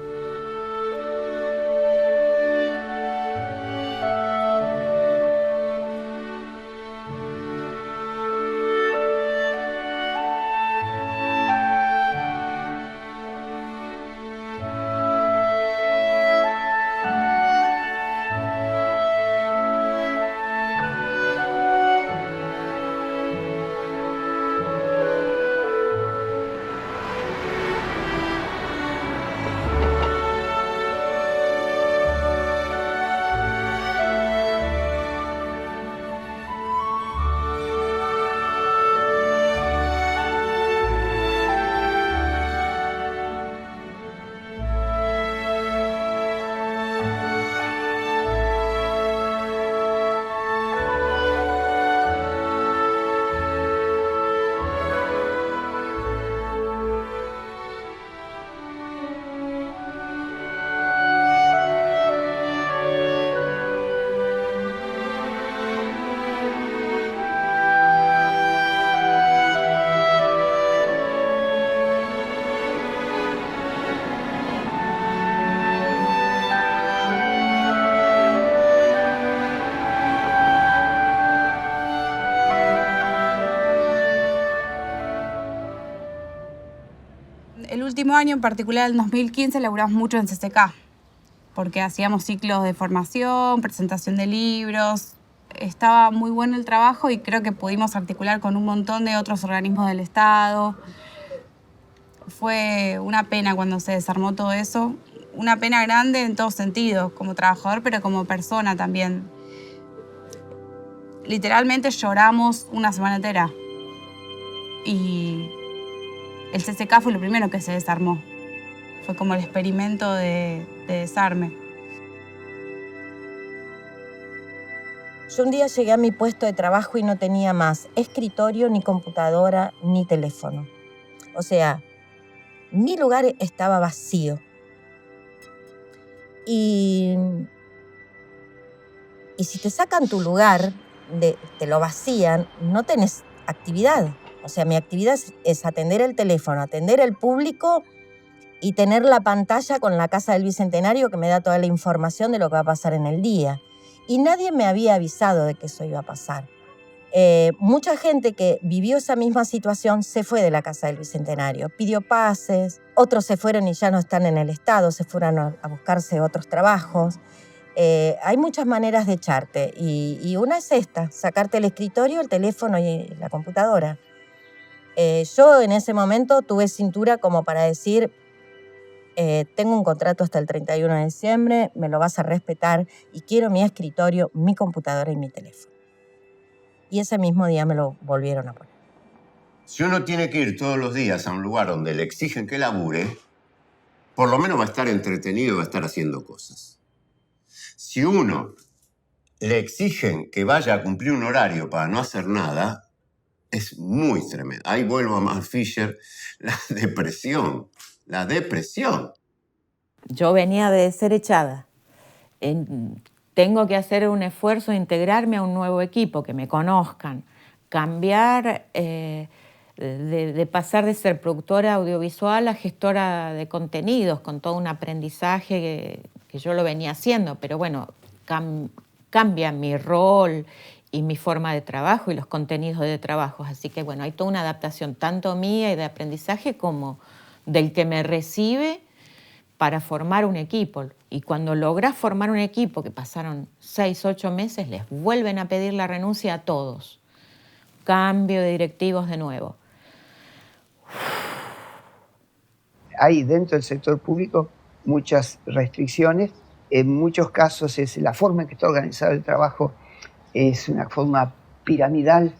El último año, en particular el 2015, laburamos mucho en CCK, porque hacíamos ciclos de formación, presentación de libros. Estaba muy bueno el trabajo y creo que pudimos articular con un montón de otros organismos del Estado. Fue una pena cuando se desarmó todo eso. Una pena grande en todos sentidos, como trabajador, pero como persona también. Literalmente lloramos una semana entera. Y el CCK fue lo primero que se desarmó. Fue como el experimento de desarme. Yo un día llegué a mi puesto de trabajo y no tenía más escritorio, ni computadora, ni teléfono. O sea, mi lugar estaba vacío. Y si te sacan tu lugar, te lo vacían, no tenés actividad. O sea, mi actividad es atender el teléfono, atender el público y tener la pantalla con la Casa del Bicentenario que me da toda la información de lo que va a pasar en el día. Y nadie me había avisado de que eso iba a pasar. Mucha gente que vivió esa misma situación se fue de la Casa del Bicentenario, pidió pases, otros se fueron y ya no están en el Estado, se fueron a buscarse otros trabajos. Hay muchas maneras de echarte y una es esta, sacarte el escritorio, el teléfono y la computadora. Yo en ese momento tuve cintura como para decir, tengo un contrato hasta el 31 de diciembre, me lo vas a respetar y quiero mi escritorio, mi computadora y mi teléfono. Y ese mismo día me lo volvieron a poner. Si uno tiene que ir todos los días a un lugar donde le exigen que labure, por lo menos va a estar entretenido y va a estar haciendo cosas. Si uno le exigen que vaya a cumplir un horario para no hacer nada, es muy tremendo. Ahí vuelvo a Mark Fisher, la depresión. La depresión. Yo venía de ser echada. Tengo que hacer un esfuerzo de integrarme a un nuevo equipo, que me conozcan, cambiar, de pasar de ser productora audiovisual a gestora de contenidos, con todo un aprendizaje que yo lo venía haciendo, pero bueno, cambia mi rol y mi forma de trabajo y los contenidos de trabajo. Así que bueno, hay toda una adaptación, tanto mía y de aprendizaje como del que me recibe para formar un equipo. Y cuando logras formar un equipo, que pasaron 6, 8 meses, les vuelven a pedir la renuncia a todos. Cambio de directivos de nuevo. Hay dentro del sector público muchas restricciones. En muchos casos es la forma en que está organizado el trabajo es una forma piramidal,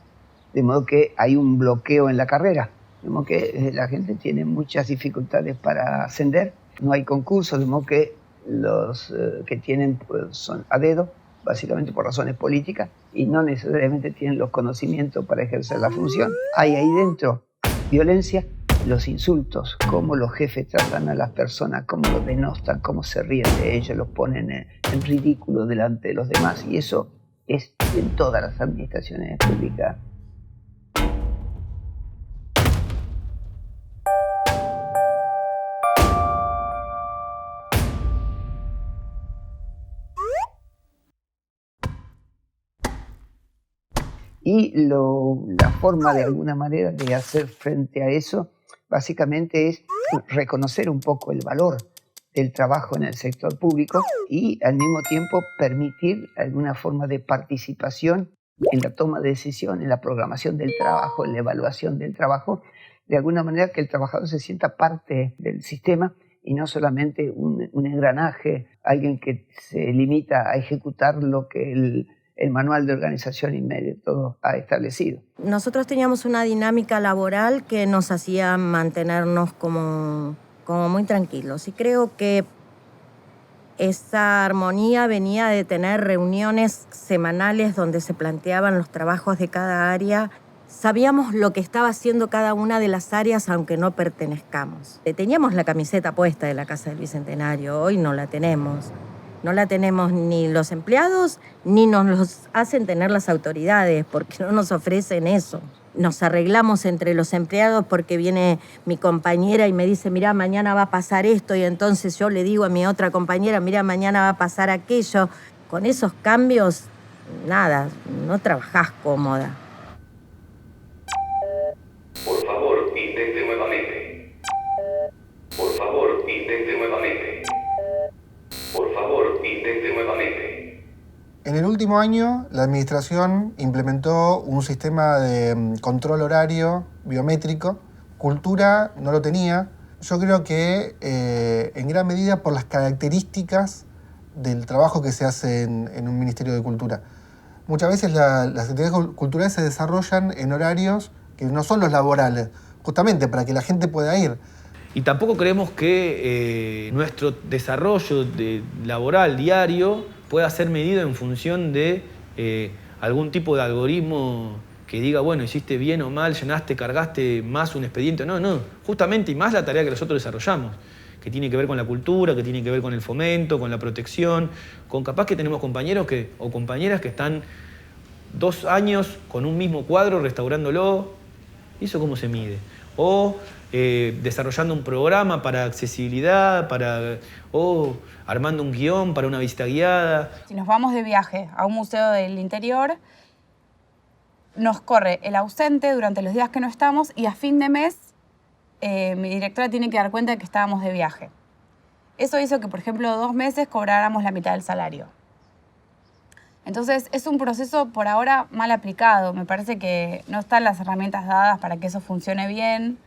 de modo que hay un bloqueo en la carrera. De modo que la gente tiene muchas dificultades para ascender. No hay concursos, de modo que los que tienen pues, son a dedo, básicamente por razones políticas, y no necesariamente tienen los conocimientos para ejercer la función. Hay ahí dentro violencia, los insultos, cómo los jefes tratan a las personas, cómo los denostan, cómo se ríen de ellos, los ponen en ridículo delante de los demás. Y eso es en todas las administraciones públicas. Y la forma de alguna manera de hacer frente a eso básicamente es reconocer un poco el valor del trabajo en el sector público y al mismo tiempo permitir alguna forma de participación en la toma de decisión, en la programación del trabajo, en la evaluación del trabajo, de alguna manera que el trabajador se sienta parte del sistema y no solamente un engranaje, alguien que se limita a ejecutar lo que el manual de organización y método ha establecido. Nosotros teníamos una dinámica laboral que nos hacía mantenernos como muy tranquilos. Y creo que esa armonía venía de tener reuniones semanales donde se planteaban los trabajos de cada área. Sabíamos lo que estaba haciendo cada una de las áreas, aunque no pertenezcamos. Teníamos la camiseta puesta de la Casa del Bicentenario, hoy no la tenemos. No la tenemos ni los empleados, ni nos los hacen tener las autoridades, porque no nos ofrecen eso. Nos arreglamos entre los empleados porque viene mi compañera y me dice, mirá, mañana va a pasar esto, y entonces yo le digo a mi otra compañera, mirá, mañana va a pasar aquello. Con esos cambios, nada, no trabajás cómoda. Por favor, intente nuevamente. Por favor, intente nuevamente. Por favor, intente nuevamente. En el último año, la administración implementó un sistema de control horario biométrico. Cultura no lo tenía. Yo creo que en gran medida por las características del trabajo que se hace en un Ministerio de Cultura. Muchas veces las actividades culturales se desarrollan en horarios que no son los laborales, justamente para que la gente pueda ir. Y tampoco creemos que nuestro desarrollo laboral diario pueda ser medido en función de algún tipo de algoritmo que diga, bueno, hiciste bien o mal, llenaste, cargaste más un expediente. No, justamente y más la tarea que nosotros desarrollamos, que tiene que ver con la cultura, que tiene que ver con el fomento, con la protección, con capaz que tenemos compañeros o compañeras que están 2 años con un mismo cuadro restaurándolo. ¿Y eso cómo se mide? O desarrollando un programa para accesibilidad, o armando un guión para una visita guiada. Si nos vamos de viaje a un museo del interior, nos corre el ausente durante los días que no estamos y a fin de mes mi directora tiene que dar cuenta de que estábamos de viaje. Eso hizo que, por ejemplo, 2 meses cobráramos la mitad del salario. Entonces, es un proceso por ahora mal aplicado. Me parece que no están las herramientas dadas para que eso funcione bien.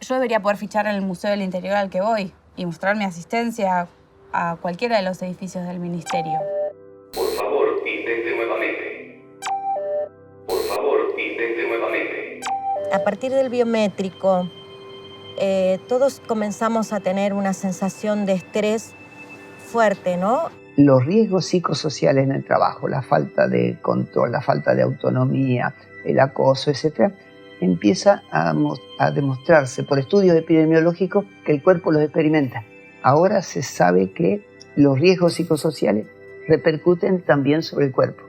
Yo debería poder fichar en el Museo del Interior al que voy y mostrar mi asistencia a cualquiera de los edificios del Ministerio. Por favor, intente nuevamente. Por favor, intente nuevamente. A partir del biométrico, todos comenzamos a tener una sensación de estrés fuerte, ¿no? Los riesgos psicosociales en el trabajo, la falta de control, la falta de autonomía, el acoso, etc., empieza a demostrarse por estudios epidemiológicos que el cuerpo los experimenta. Ahora se sabe que los riesgos psicosociales repercuten también sobre el cuerpo,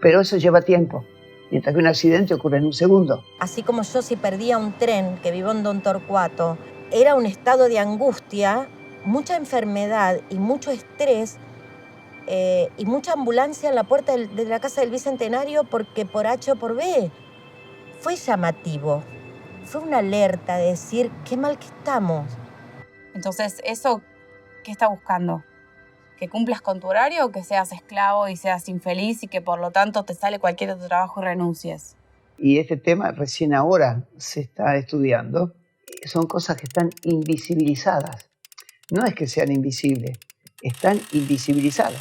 pero eso lleva tiempo, mientras que un accidente ocurre en un segundo. Así como yo si perdía un tren que vivo en Don Torcuato, era un estado de angustia, mucha enfermedad y mucho estrés, y mucha ambulancia en la puerta de la Casa del Bicentenario porque por H o por B. Fue llamativo, fue una alerta de decir qué mal que estamos. Entonces, ¿eso qué está buscando? ¿Que cumplas con tu horario o que seas esclavo y seas infeliz y que por lo tanto te sale cualquier otro trabajo y renuncies? Y este tema recién ahora se está estudiando. Son cosas que están invisibilizadas. No es que sean invisibles, están invisibilizadas.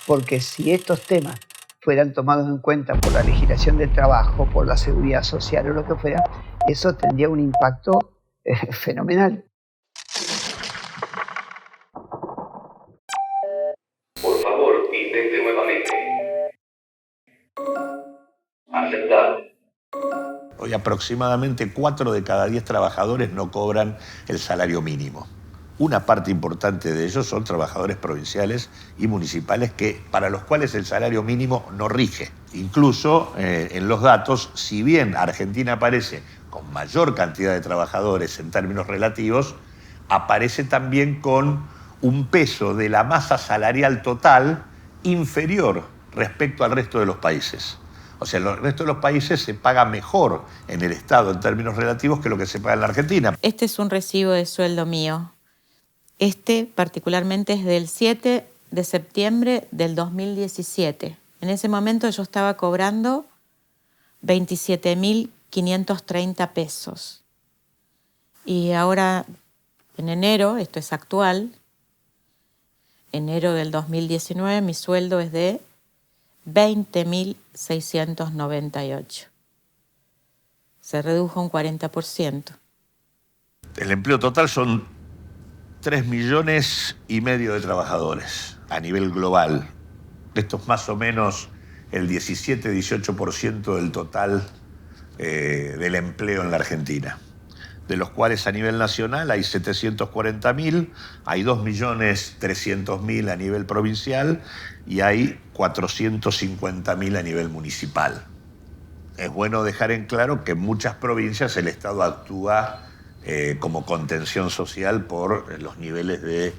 Porque si estos temas fueran tomados en cuenta por la legislación del trabajo, por la seguridad social o lo que fuera, eso tendría un impacto fenomenal. Por favor, intente nuevamente. Aceptado. Hoy aproximadamente 4 de cada 10 trabajadores no cobran el salario mínimo. Una parte importante de ellos son trabajadores provinciales y municipales para los cuales el salario mínimo no rige. Incluso en los datos, si bien Argentina aparece con mayor cantidad de trabajadores en términos relativos, aparece también con un peso de la masa salarial total inferior respecto al resto de los países. O sea, en el resto de los países se paga mejor en el Estado en términos relativos que lo que se paga en la Argentina. Este es un recibo de sueldo mío. Este particularmente es del 7 de septiembre del 2017. En ese momento yo estaba cobrando 27.530 pesos. Y ahora, en enero, esto es actual, enero del 2019, mi sueldo es de 20.698. Se redujo un 40%. El empleo total son 3,5 millones de trabajadores a nivel global. Esto es más o menos el 17-18% del total del empleo en la Argentina, de los cuales a nivel nacional hay 740.000, hay 2.300.000 a nivel provincial y hay 450.000 a nivel municipal. Es bueno dejar en claro que en muchas provincias el Estado actúa como contención social por los niveles de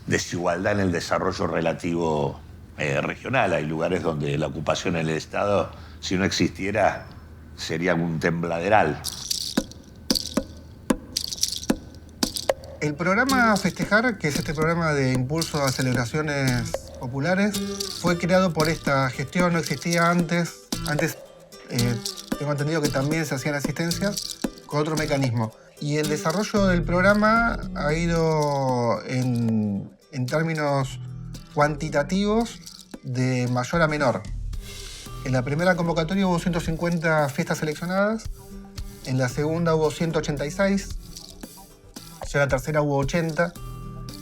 desigualdad en el desarrollo relativo regional. Hay lugares donde la ocupación en el Estado, si no existiera, sería un tembladeral. El programa Festejar, que es este programa de impulso a celebraciones populares, fue creado por esta gestión, no existía antes. Antes tengo entendido que también se hacían asistencias con otro mecanismo. Y el desarrollo del programa ha ido en términos cuantitativos de mayor a menor. En la primera convocatoria hubo 150 fiestas seleccionadas, en la segunda hubo 186, ya en la tercera hubo 80,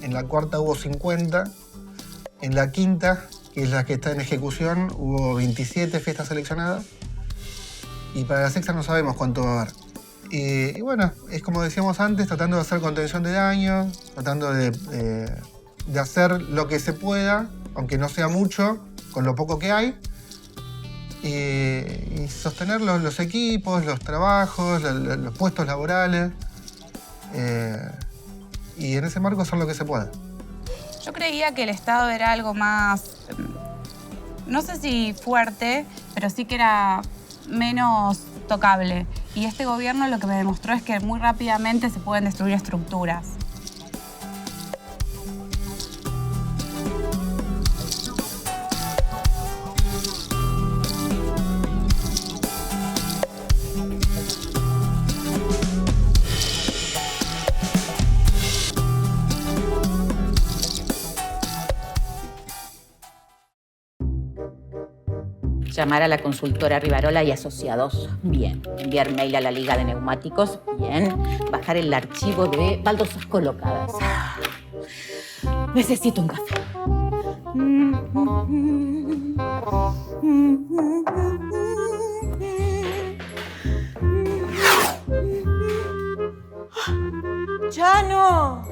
en la cuarta hubo 50, en la quinta, que es la que está en ejecución, hubo 27 fiestas seleccionadas, y para la sexta no sabemos cuánto va a haber. Y bueno, es como decíamos antes, tratando de hacer contención de daños, tratando de hacer lo que se pueda, aunque no sea mucho, con lo poco que hay, y sostener los equipos, los trabajos, los puestos laborales, y en ese marco hacer lo que se pueda. Yo creía que el Estado era algo más, no sé si fuerte, pero sí que era menos tocable. Y este gobierno lo que me demostró es que muy rápidamente se pueden destruir estructuras. Llamar a la consultora Rivarola y Asociados. Bien. Enviar mail a la Liga de Neumáticos. Bien. Bajar el archivo de baldosas colocadas. Necesito un café. ¡Chano!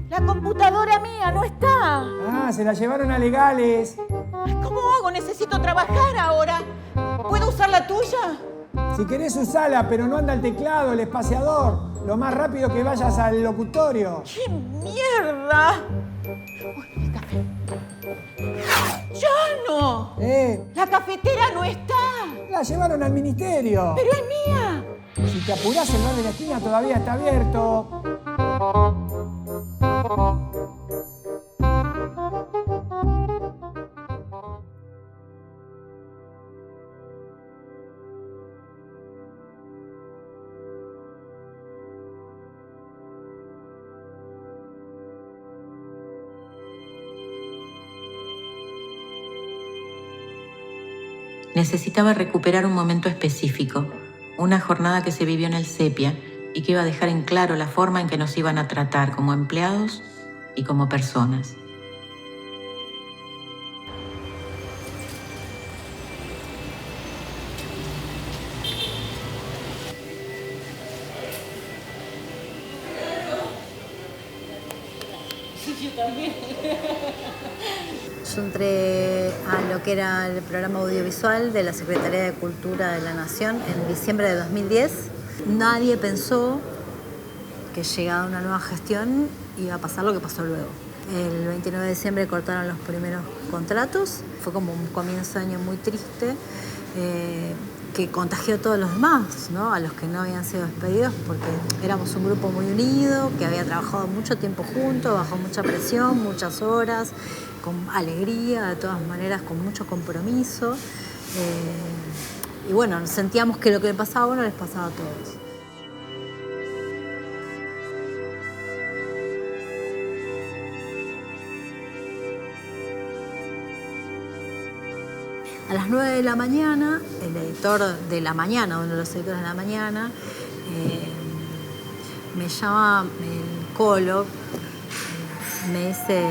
La computadora mía no está. Ah, se la llevaron a legales. ¿Cómo hago? Necesito trabajar ahora. ¿Puedo usar la tuya? Si querés usala, pero no anda el teclado, el espaciador. Lo más rápido que vayas al locutorio. ¡Qué mierda! Uy, el café. ¡Chano! La cafetera no está. La llevaron al ministerio. ¡Pero es mía! Si te apurás, el bar de la esquina todavía está abierto. Necesitaba recuperar un momento específico, una jornada que se vivió en el Sepia y que iba a dejar en claro la forma en que nos iban a tratar como empleados y como personas. Yo también. Yo entré a lo que era el programa audiovisual de la Secretaría de Cultura de la Nación en diciembre de 2010. Nadie pensó que llegada una nueva gestión iba a pasar lo que pasó luego. El 29 de diciembre cortaron los primeros contratos. Fue como un comienzo de año muy triste que contagió a todos los demás, ¿no? A los que no habían sido despedidos, porque éramos un grupo muy unido, que había trabajado mucho tiempo juntos, bajo mucha presión, muchas horas, con alegría, de todas maneras, con mucho compromiso. Y bueno, sentíamos que lo que le pasaba a uno les pasaba a todos. A las 9 de la mañana, el editor de La Mañana, uno de los editores de La Mañana, me llama el Colo, me dice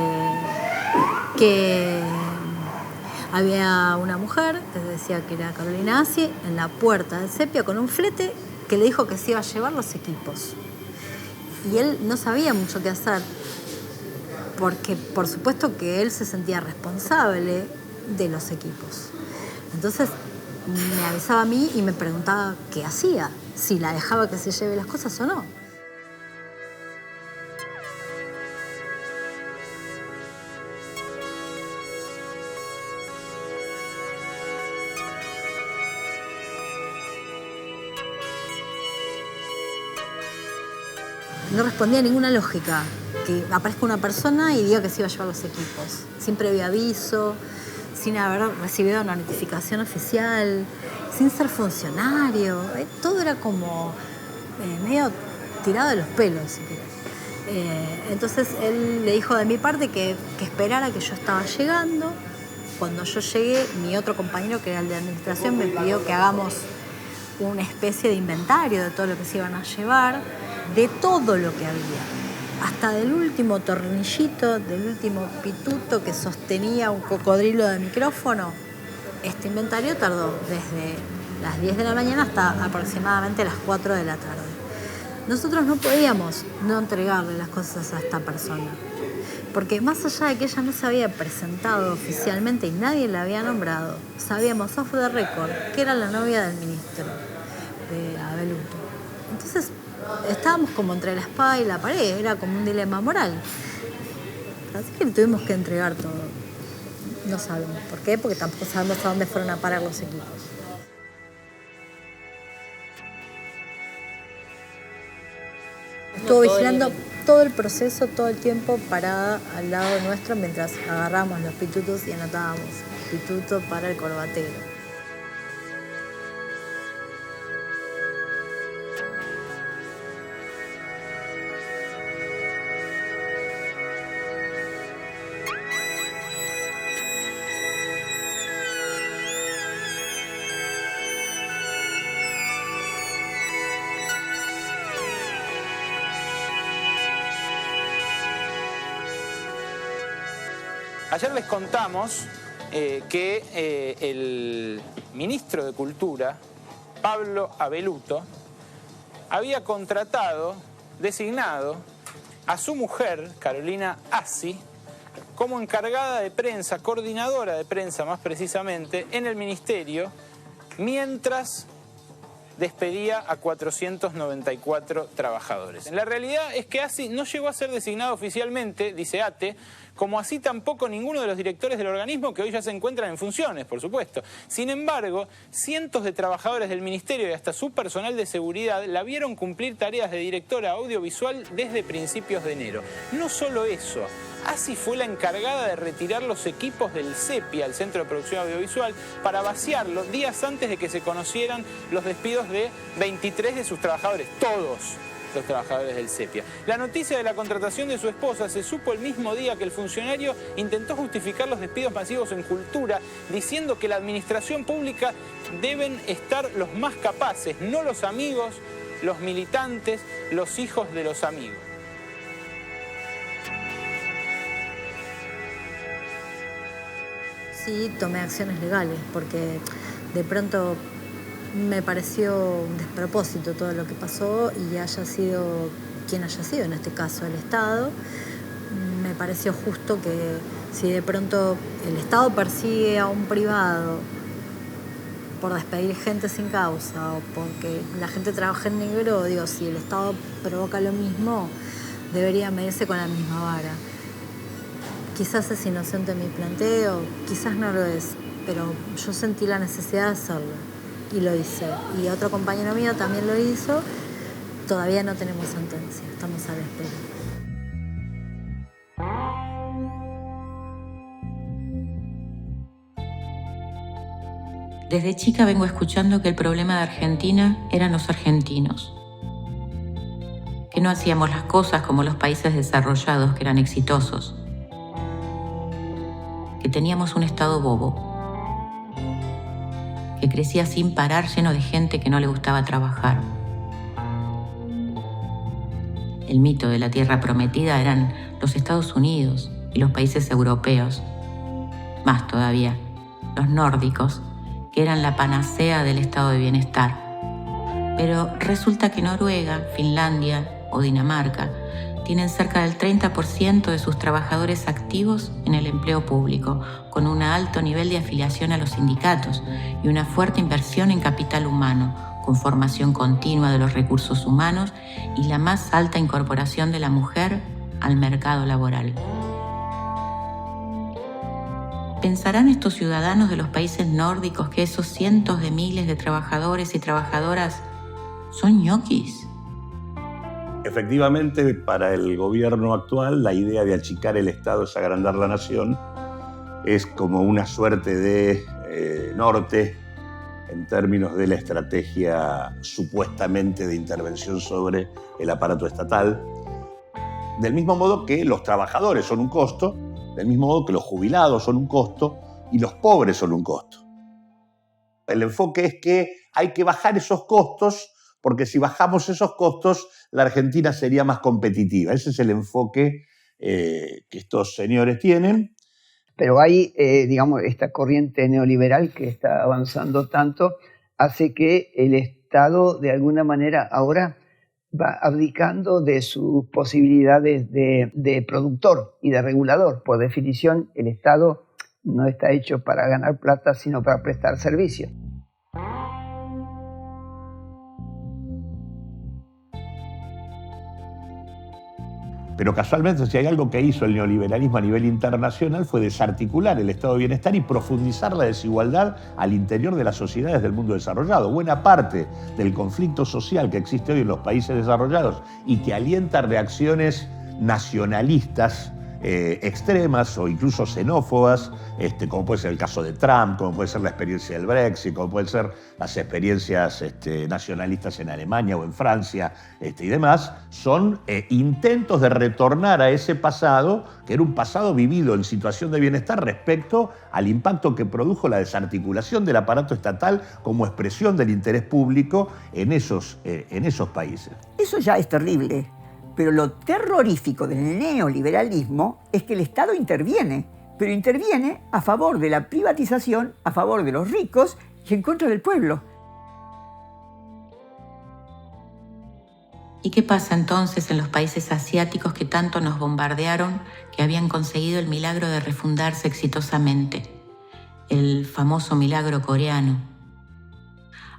que había una mujer que decía que era Carolina Assi en la puerta del Sepia con un flete que le dijo que se iba a llevar los equipos. Y él no sabía mucho qué hacer, porque por supuesto que él se sentía responsable de los equipos. Entonces me avisaba a mí y me preguntaba qué hacía, si la dejaba que se lleve las cosas o no. no respondía a ninguna lógica que aparezca una persona y diga que se iba a llevar los equipos, sin previo aviso, sin haber recibido una notificación oficial, sin ser funcionario. Todo era como medio tirado de los pelos, si querés. Entonces él le dijo de mi parte que esperara que yo estaba llegando. Cuando yo llegué, mi otro compañero, que era el de administración, me pidió que hagamos una especie de inventario de todo lo que se iban a llevar, de todo lo que había, hasta del último tornillito, del último pituto que sostenía un cocodrilo de micrófono. Este inventario tardó desde las 10 de la mañana hasta aproximadamente las 4 de la tarde. Nosotros no podíamos no entregarle las cosas a esta persona, porque más allá de que ella no se había presentado oficialmente y nadie la había nombrado, sabíamos off the record que era la novia del ministro de Abeluto. Entonces estábamos como entre la espada y la pared, era como un dilema moral. Así que le tuvimos que entregar todo. No sabemos por qué, porque tampoco sabemos a dónde fueron a parar los equipos. Estuvo vigilando todo el proceso, todo el tiempo, parada al lado nuestro mientras agarramos los pitutos y anotábamos pituto para el corbatero. Ayer les contamos que el ministro de Cultura, Pablo Abeluto, había contratado, designado a su mujer, Carolina Assi, como encargada de prensa, coordinadora de prensa más precisamente, en el ministerio, mientras despedía a 494 trabajadores. La realidad es que Assi no llegó a ser designado oficialmente, dice ATE, como así tampoco ninguno de los directores del organismo, que hoy ya se encuentran en funciones, por supuesto. Sin embargo, cientos de trabajadores del ministerio y hasta su personal de seguridad la vieron cumplir tareas de directora audiovisual desde principios de enero. No solo eso, Assi fue la encargada de retirar los equipos del CEPI, al Centro de Producción Audiovisual, para vaciarlos días antes de que se conocieran los despidos de 23 de sus trabajadores, todos los trabajadores del CEPIA. La noticia de la contratación de su esposa se supo el mismo día que el funcionario intentó justificar los despidos masivos en cultura, diciendo que la administración pública deben estar los más capaces, no los amigos, los militantes, los hijos de los amigos. Sí, tomé acciones legales, porque de pronto me pareció un despropósito todo lo que pasó y haya sido quien haya sido, en este caso el Estado. Me pareció justo que si de pronto el Estado persigue a un privado por despedir gente sin causa o porque la gente trabaja en negro, digo, si el Estado provoca lo mismo, debería medirse con la misma vara. Quizás es inocente mi planteo, quizás no lo es, pero yo sentí la necesidad de hacerlo. Y lo hice. Y otro compañero mío también lo hizo. Todavía no tenemos sentencia. Estamos a la espera. Desde chica vengo escuchando que el problema de Argentina eran los argentinos. Que no hacíamos las cosas como los países desarrollados que eran exitosos. Que teníamos un Estado bobo. Que crecía sin parar, lleno de gente que no le gustaba trabajar. El mito de la tierra prometida eran los Estados Unidos y los países europeos. Más todavía, los nórdicos, que eran la panacea del estado de bienestar. Pero resulta que Noruega, Finlandia o Dinamarca tienen cerca del 30% de sus trabajadores activos en el empleo público, con un alto nivel de afiliación a los sindicatos y una fuerte inversión en capital humano, con formación continua de los recursos humanos y la más alta incorporación de la mujer al mercado laboral. ¿Pensarán estos ciudadanos de los países nórdicos que esos cientos de miles de trabajadores y trabajadoras son ñoquis? Efectivamente, para el gobierno actual, la idea de achicar el Estado es agrandar la nación. Es como una suerte de norte en términos de la estrategia supuestamente de intervención sobre el aparato estatal. Del mismo modo que los trabajadores son un costo, del mismo modo que los jubilados son un costo y los pobres son un costo. El enfoque es que hay que bajar esos costos, porque si bajamos esos costos, la Argentina sería más competitiva. Ese es el enfoque que estos señores tienen. Pero hay, digamos, esta corriente neoliberal que está avanzando tanto, hace que el Estado, de alguna manera, ahora va abdicando de sus posibilidades de productor y de regulador. Por definición, el Estado no está hecho para ganar plata, sino para prestar servicio. Pero casualmente, si hay algo que hizo el neoliberalismo a nivel internacional, fue desarticular el estado de bienestar y profundizar la desigualdad al interior de las sociedades del mundo desarrollado. Buena parte del conflicto social que existe hoy en los países desarrollados y que alienta reacciones nacionalistas extremas o incluso xenófobas, como puede ser el caso de Trump, como puede ser la experiencia del Brexit, como pueden ser las experiencias nacionalistas en Alemania o en Francia y demás, son intentos de retornar a ese pasado, que era un pasado vivido en situación de bienestar respecto al impacto que produjo la desarticulación del aparato estatal como expresión del interés público en esos países. Eso ya es terrible. Pero lo terrorífico del neoliberalismo es que el Estado interviene, pero interviene a favor de la privatización, a favor de los ricos y en contra del pueblo. ¿Y qué pasa entonces en los países asiáticos que tanto nos bombardearon, que habían conseguido el milagro de refundarse exitosamente? El famoso milagro coreano.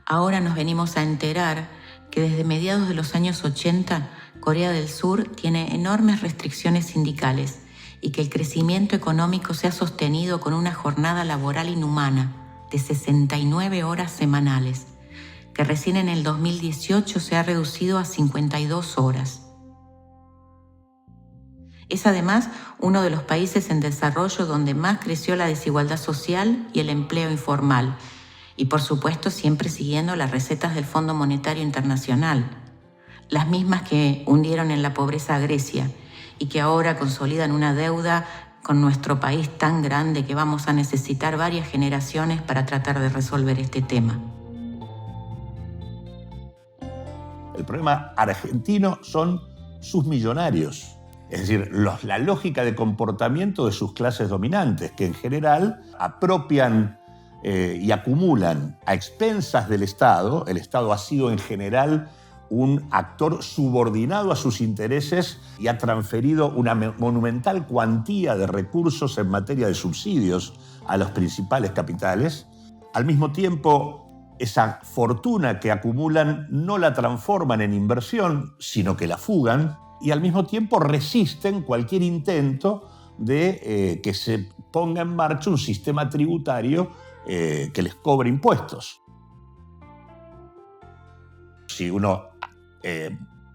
Ahora nos venimos a enterar que desde mediados de los años 80, Corea del Sur tiene enormes restricciones sindicales y que el crecimiento económico se ha sostenido con una jornada laboral inhumana de 69 horas semanales, que recién en el 2018 se ha reducido a 52 horas. Es además uno de los países en desarrollo donde más creció la desigualdad social y el empleo informal, y por supuesto siempre siguiendo las recetas del Fondo Monetario Internacional, las mismas que hundieron en la pobreza a Grecia y que ahora consolidan una deuda con nuestro país tan grande que vamos a necesitar varias generaciones para tratar de resolver este tema. El problema argentino son sus millonarios, es decir, la lógica de comportamiento de sus clases dominantes, que en general apropian y acumulan a expensas del Estado. El Estado ha sido en general un actor subordinado a sus intereses y ha transferido una monumental cuantía de recursos en materia de subsidios a los principales capitales. Al mismo tiempo, esa fortuna que acumulan no la transforman en inversión, sino que la fugan, y al mismo tiempo resisten cualquier intento de que se ponga en marcha un sistema tributario que les cobre impuestos. Si uno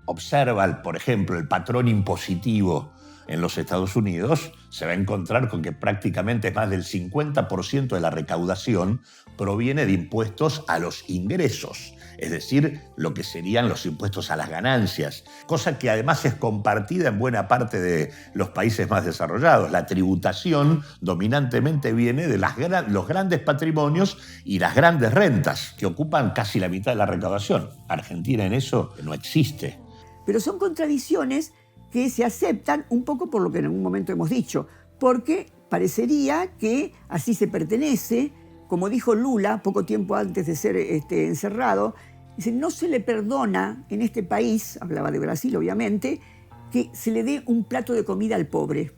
observa, por ejemplo, el patrón impositivo en los Estados Unidos, se va a encontrar con que prácticamente más del 50% de la recaudación proviene de impuestos a los ingresos, es decir, lo que serían los impuestos a las ganancias, cosa que además es compartida en buena parte de los países más desarrollados. La tributación dominantemente viene de los grandes patrimonios y las grandes rentas, que ocupan casi la mitad de la recaudación. Argentina en eso no existe. Pero son contradicciones que se aceptan un poco por lo que en algún momento hemos dicho, porque parecería que así se pertenece, como dijo Lula poco tiempo antes de ser encerrado, dice, no se le perdona en este país, hablaba de Brasil obviamente, que se le dé un plato de comida al pobre,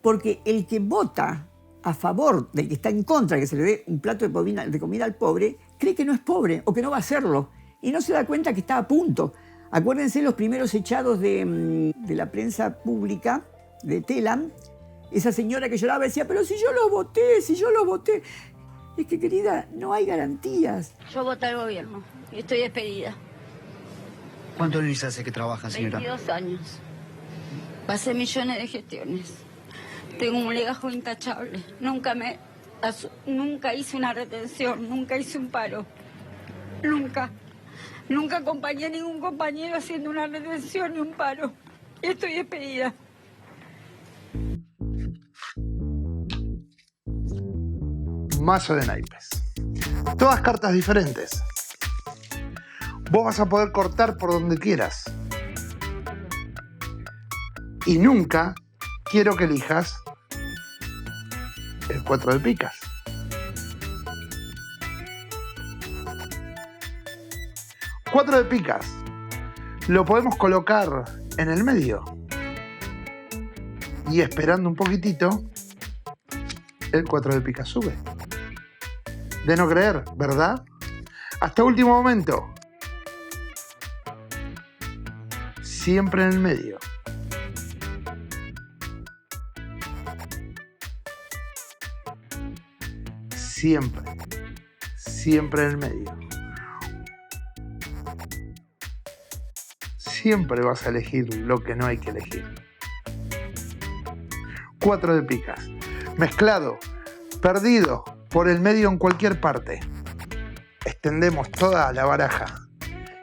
porque el que vota a favor del que está en contra de que se le dé un plato de comida al pobre, cree que no es pobre o que no va a hacerlo, y no se da cuenta que está a punto. Acuérdense los primeros echados de la prensa pública, de Telam, esa señora que lloraba decía, pero si yo lo voté. Es que, querida, no hay garantías. Yo voté al gobierno y estoy despedida. ¿Cuánto les hace que trabajan, señora? 22 años. Pasé millones de gestiones. Tengo un legajo intachable. Nunca hice una retención, nunca hice un paro. Nunca. Nunca acompañé a ningún compañero haciendo una retención ni un paro. Estoy despedida. Mazo de naipes. Todas cartas diferentes. Vos vas a poder cortar por donde quieras. Y nunca quiero que elijas el 4 de picas. Cuatro de picas. Lo podemos colocar en el medio. Y esperando un poquitito, el 4 de picas sube. De no creer, ¿verdad? Hasta último momento. Siempre en el medio. Siempre. Siempre en el medio. Siempre vas a elegir lo que no hay que elegir. 4 de picas. Mezclado, perdido, por el medio en cualquier parte. Extendemos toda la baraja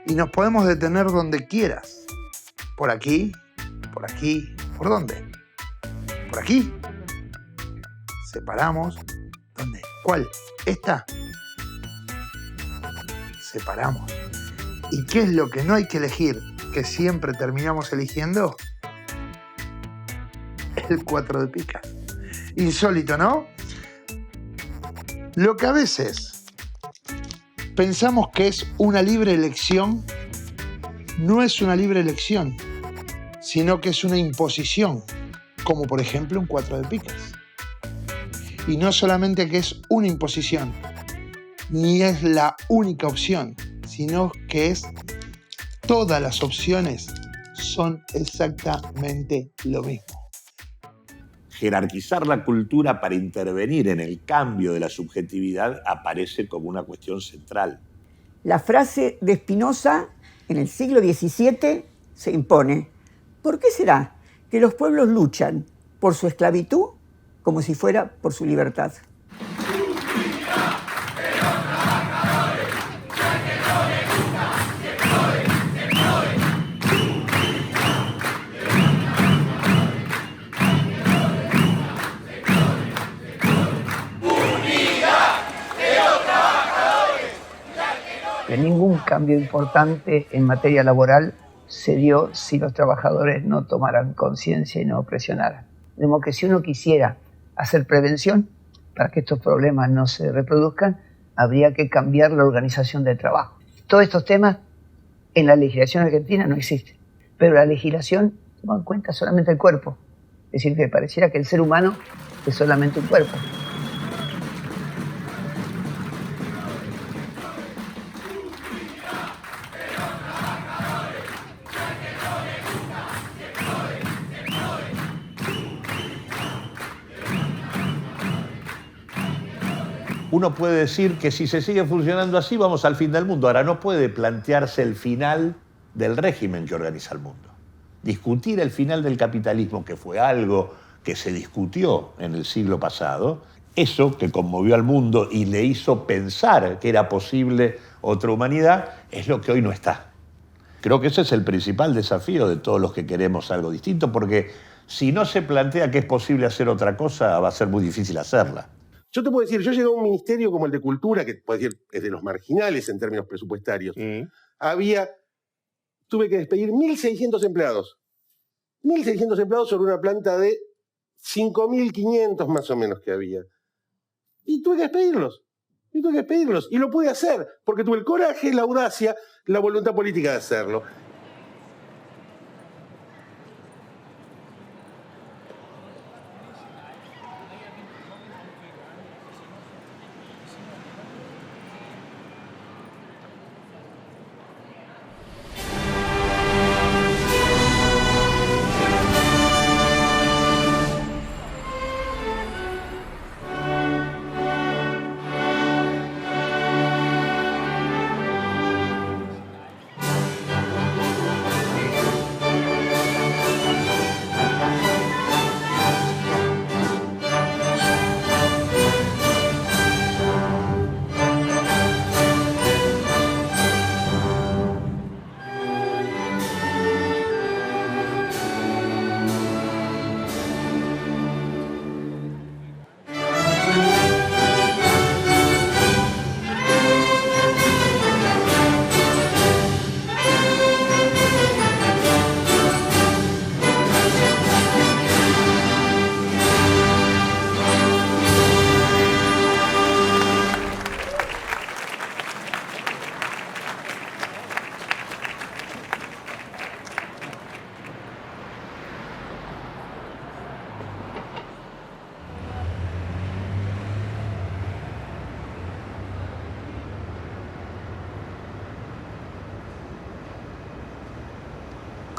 y nos podemos detener donde quieras. Por aquí, ¿por dónde? Por aquí. Separamos. ¿Dónde? ¿Cuál? ¿Esta? Separamos. ¿Y qué es lo que no hay que elegir? Que siempre terminamos eligiendo. El 4 de picas. Insólito, ¿no? Lo que a veces pensamos que es una libre elección, no es una libre elección, sino que es una imposición, como por ejemplo un 4 de picas. Y no solamente que es una imposición, ni es la única opción, sino que es todas las opciones son exactamente lo mismo. Jerarquizar la cultura para intervenir en el cambio de la subjetividad aparece como una cuestión central. La frase de Spinoza en el siglo XVII se impone. ¿Por qué será que los pueblos luchan por su esclavitud como si fuera por su libertad? Que ningún cambio importante en materia laboral se dio si los trabajadores no tomaran conciencia y no presionaran. De modo que si uno quisiera hacer prevención para que estos problemas no se reproduzcan, habría que cambiar la organización del trabajo. Todos estos temas en la legislación argentina no existen, pero la legislación toma en cuenta solamente el cuerpo. Es decir, que pareciera que el ser humano es solamente un cuerpo. Uno puede decir que si se sigue funcionando así, vamos al fin del mundo. Ahora, no puede plantearse el final del régimen que organiza el mundo. Discutir el final del capitalismo, que fue algo que se discutió en el siglo pasado, eso que conmovió al mundo y le hizo pensar que era posible otra humanidad, es lo que hoy no está. Creo que ese es el principal desafío de todos los que queremos algo distinto, porque si no se plantea que es posible hacer otra cosa, va a ser muy difícil hacerla. Yo te puedo decir, yo llegué a un ministerio como el de Cultura, que puedo decir es de los marginales en términos presupuestarios. Tuve que despedir 1.600 empleados. 1.600 empleados sobre una planta de 5.500 más o menos que había. Y tuve que despedirlos. Y lo pude hacer, porque tuve el coraje, la audacia, la voluntad política de hacerlo.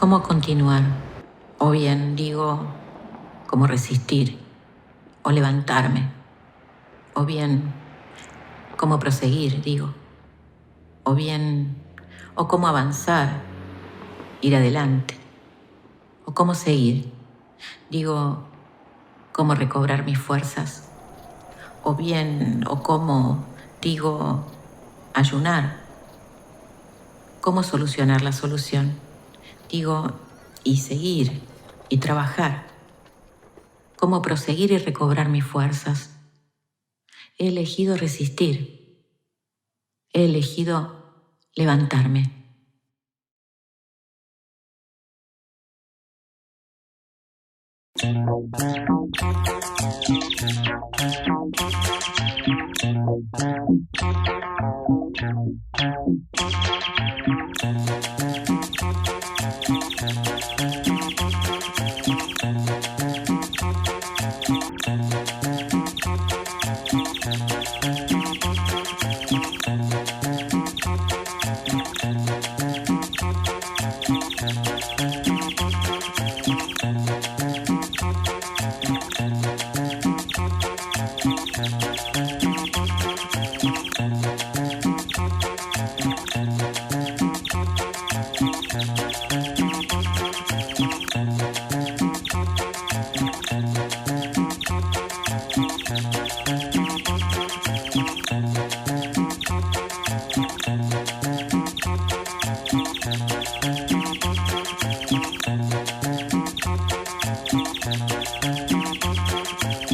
¿Cómo continuar? O bien, digo, ¿cómo resistir? O levantarme. O bien, ¿cómo proseguir? Digo. O bien, o cómo avanzar, ir adelante. O cómo seguir. Digo, ¿cómo recobrar mis fuerzas? O bien, o cómo, digo, ayunar. ¿Cómo solucionar la solución? Digo, y seguir, y trabajar. ¿Cómo proseguir y recobrar mis fuerzas? He elegido resistir. He elegido levantarme.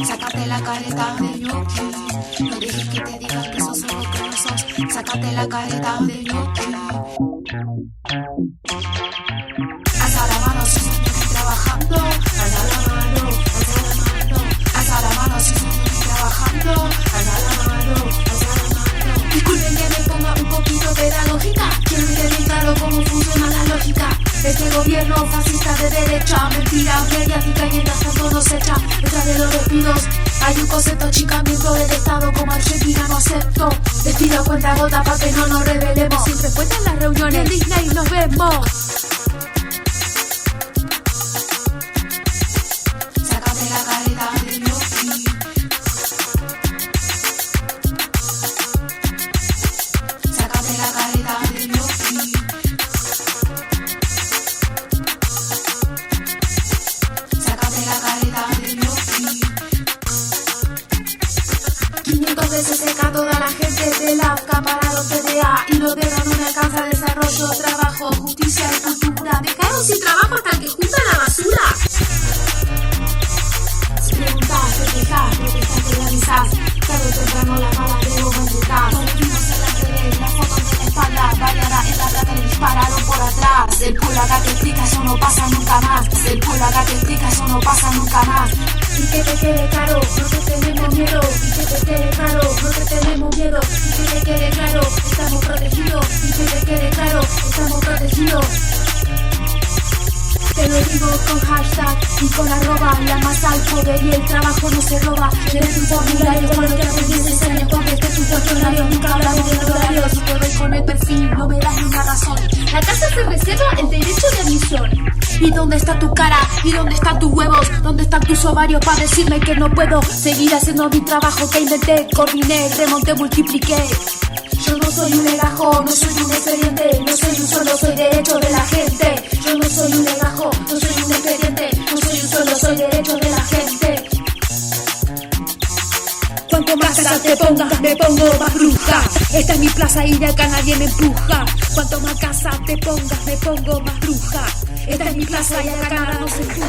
Sácate la careta de ñoqui, no dejes que te digan que sos algo que no sos. Sácate la careta de ñoqui. Alza la mano si sos ñoqui trabajando. Alza la mano, alza la mano. Alza la mano si sos ñoqui trabajando. Alza la mano, alza la mano. Disculpen que me ponga un poquito pedagógica. Quiero que bien claro cómo funciona la lógica. Este gobierno fascista de derecha, mentira mediática y mientras tanto nos echa. Detrás de los despidos hay un concepto achicamiento del Estado como Argentina no acepto. Despido a cuenta gota para que no nos rebelemos. Siempre cuentan las reuniones en Disney nos vemos. Sácate la careta de ñoqui. Sácate la careta de ñoqui. Sácate la careta de ñoqui. 500 veces seca toda la gente de la cámara los PDA y lo dejan una casa de desarrollo, trabajo, justicia y cultura. Dejaron sin trabajo hasta el que junta la basura. Si preguntas, te quejas, protestas, te realizas. Tarde o temprano la bala de vos va a entrar. Convertimos en las redes, las fotos de la espalda. Variada en la plata le dispararon por atrás. El pull acá te explica, eso no pasa nunca más. El pull acá te explica, eso no pasa nunca más. Y que te quede claro, no te tenemos miedo. Y que te quede claro, no te tenemos miedo. Y que te quede claro, estamos protegidos. Y que te quede claro, estamos protegidos. Te lo digo con hashtag y con arroba. La masa al poder y el trabajo no se roba. Tienes un formulario con lo que aprendí en 6 años. Contesté tu cuestionario, nunca hablamos de horarios. Y te doy con el perfil, no me das ni una razón. La casa se reserva el derecho de admisión. ¿Y dónde está tu cara? ¿Y dónde están tus huevos? ¿Dónde están tus ovarios para decirme que no puedo seguir haciendo mi trabajo que inventé, coordiné, remonté, multipliqué? Yo no soy un legajo, no soy un expediente, no soy un solo, soy derecho de la gente. Yo no soy un legajo, no soy un expediente, no soy un solo, soy derecho de la gente. Cuanto más casa te pongas, me pongo más bruja. Esta es mi plaza y de acá nadie me empuja. Cuanto más casa te pongas, me pongo más bruja. Esta es mi plaza y acá nada nos empuja.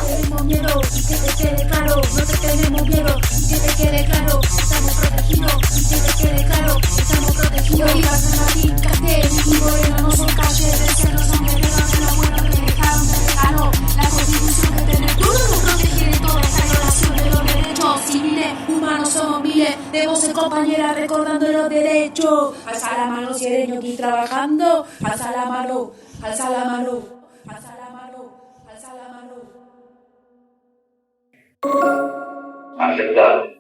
Tenemos miedo y que te quede claro, no te tenemos miedo y que te quede claro, estamos protegidos y que te quede claro, estamos protegidos. Y vas a Martín, Castel y Moreno no son calles, del cerro son guerreros de lo bueno que dejaron de regalo. La constitución que tiene todo nos protege de toda esta violación de los derechos civiles, humanos somos miles, de voces compañeras recordando los derechos. Alza la mano si eres ñoqui trabajando, alza la mano, alza la mano, alza la mano, alza la mano. Aceptado.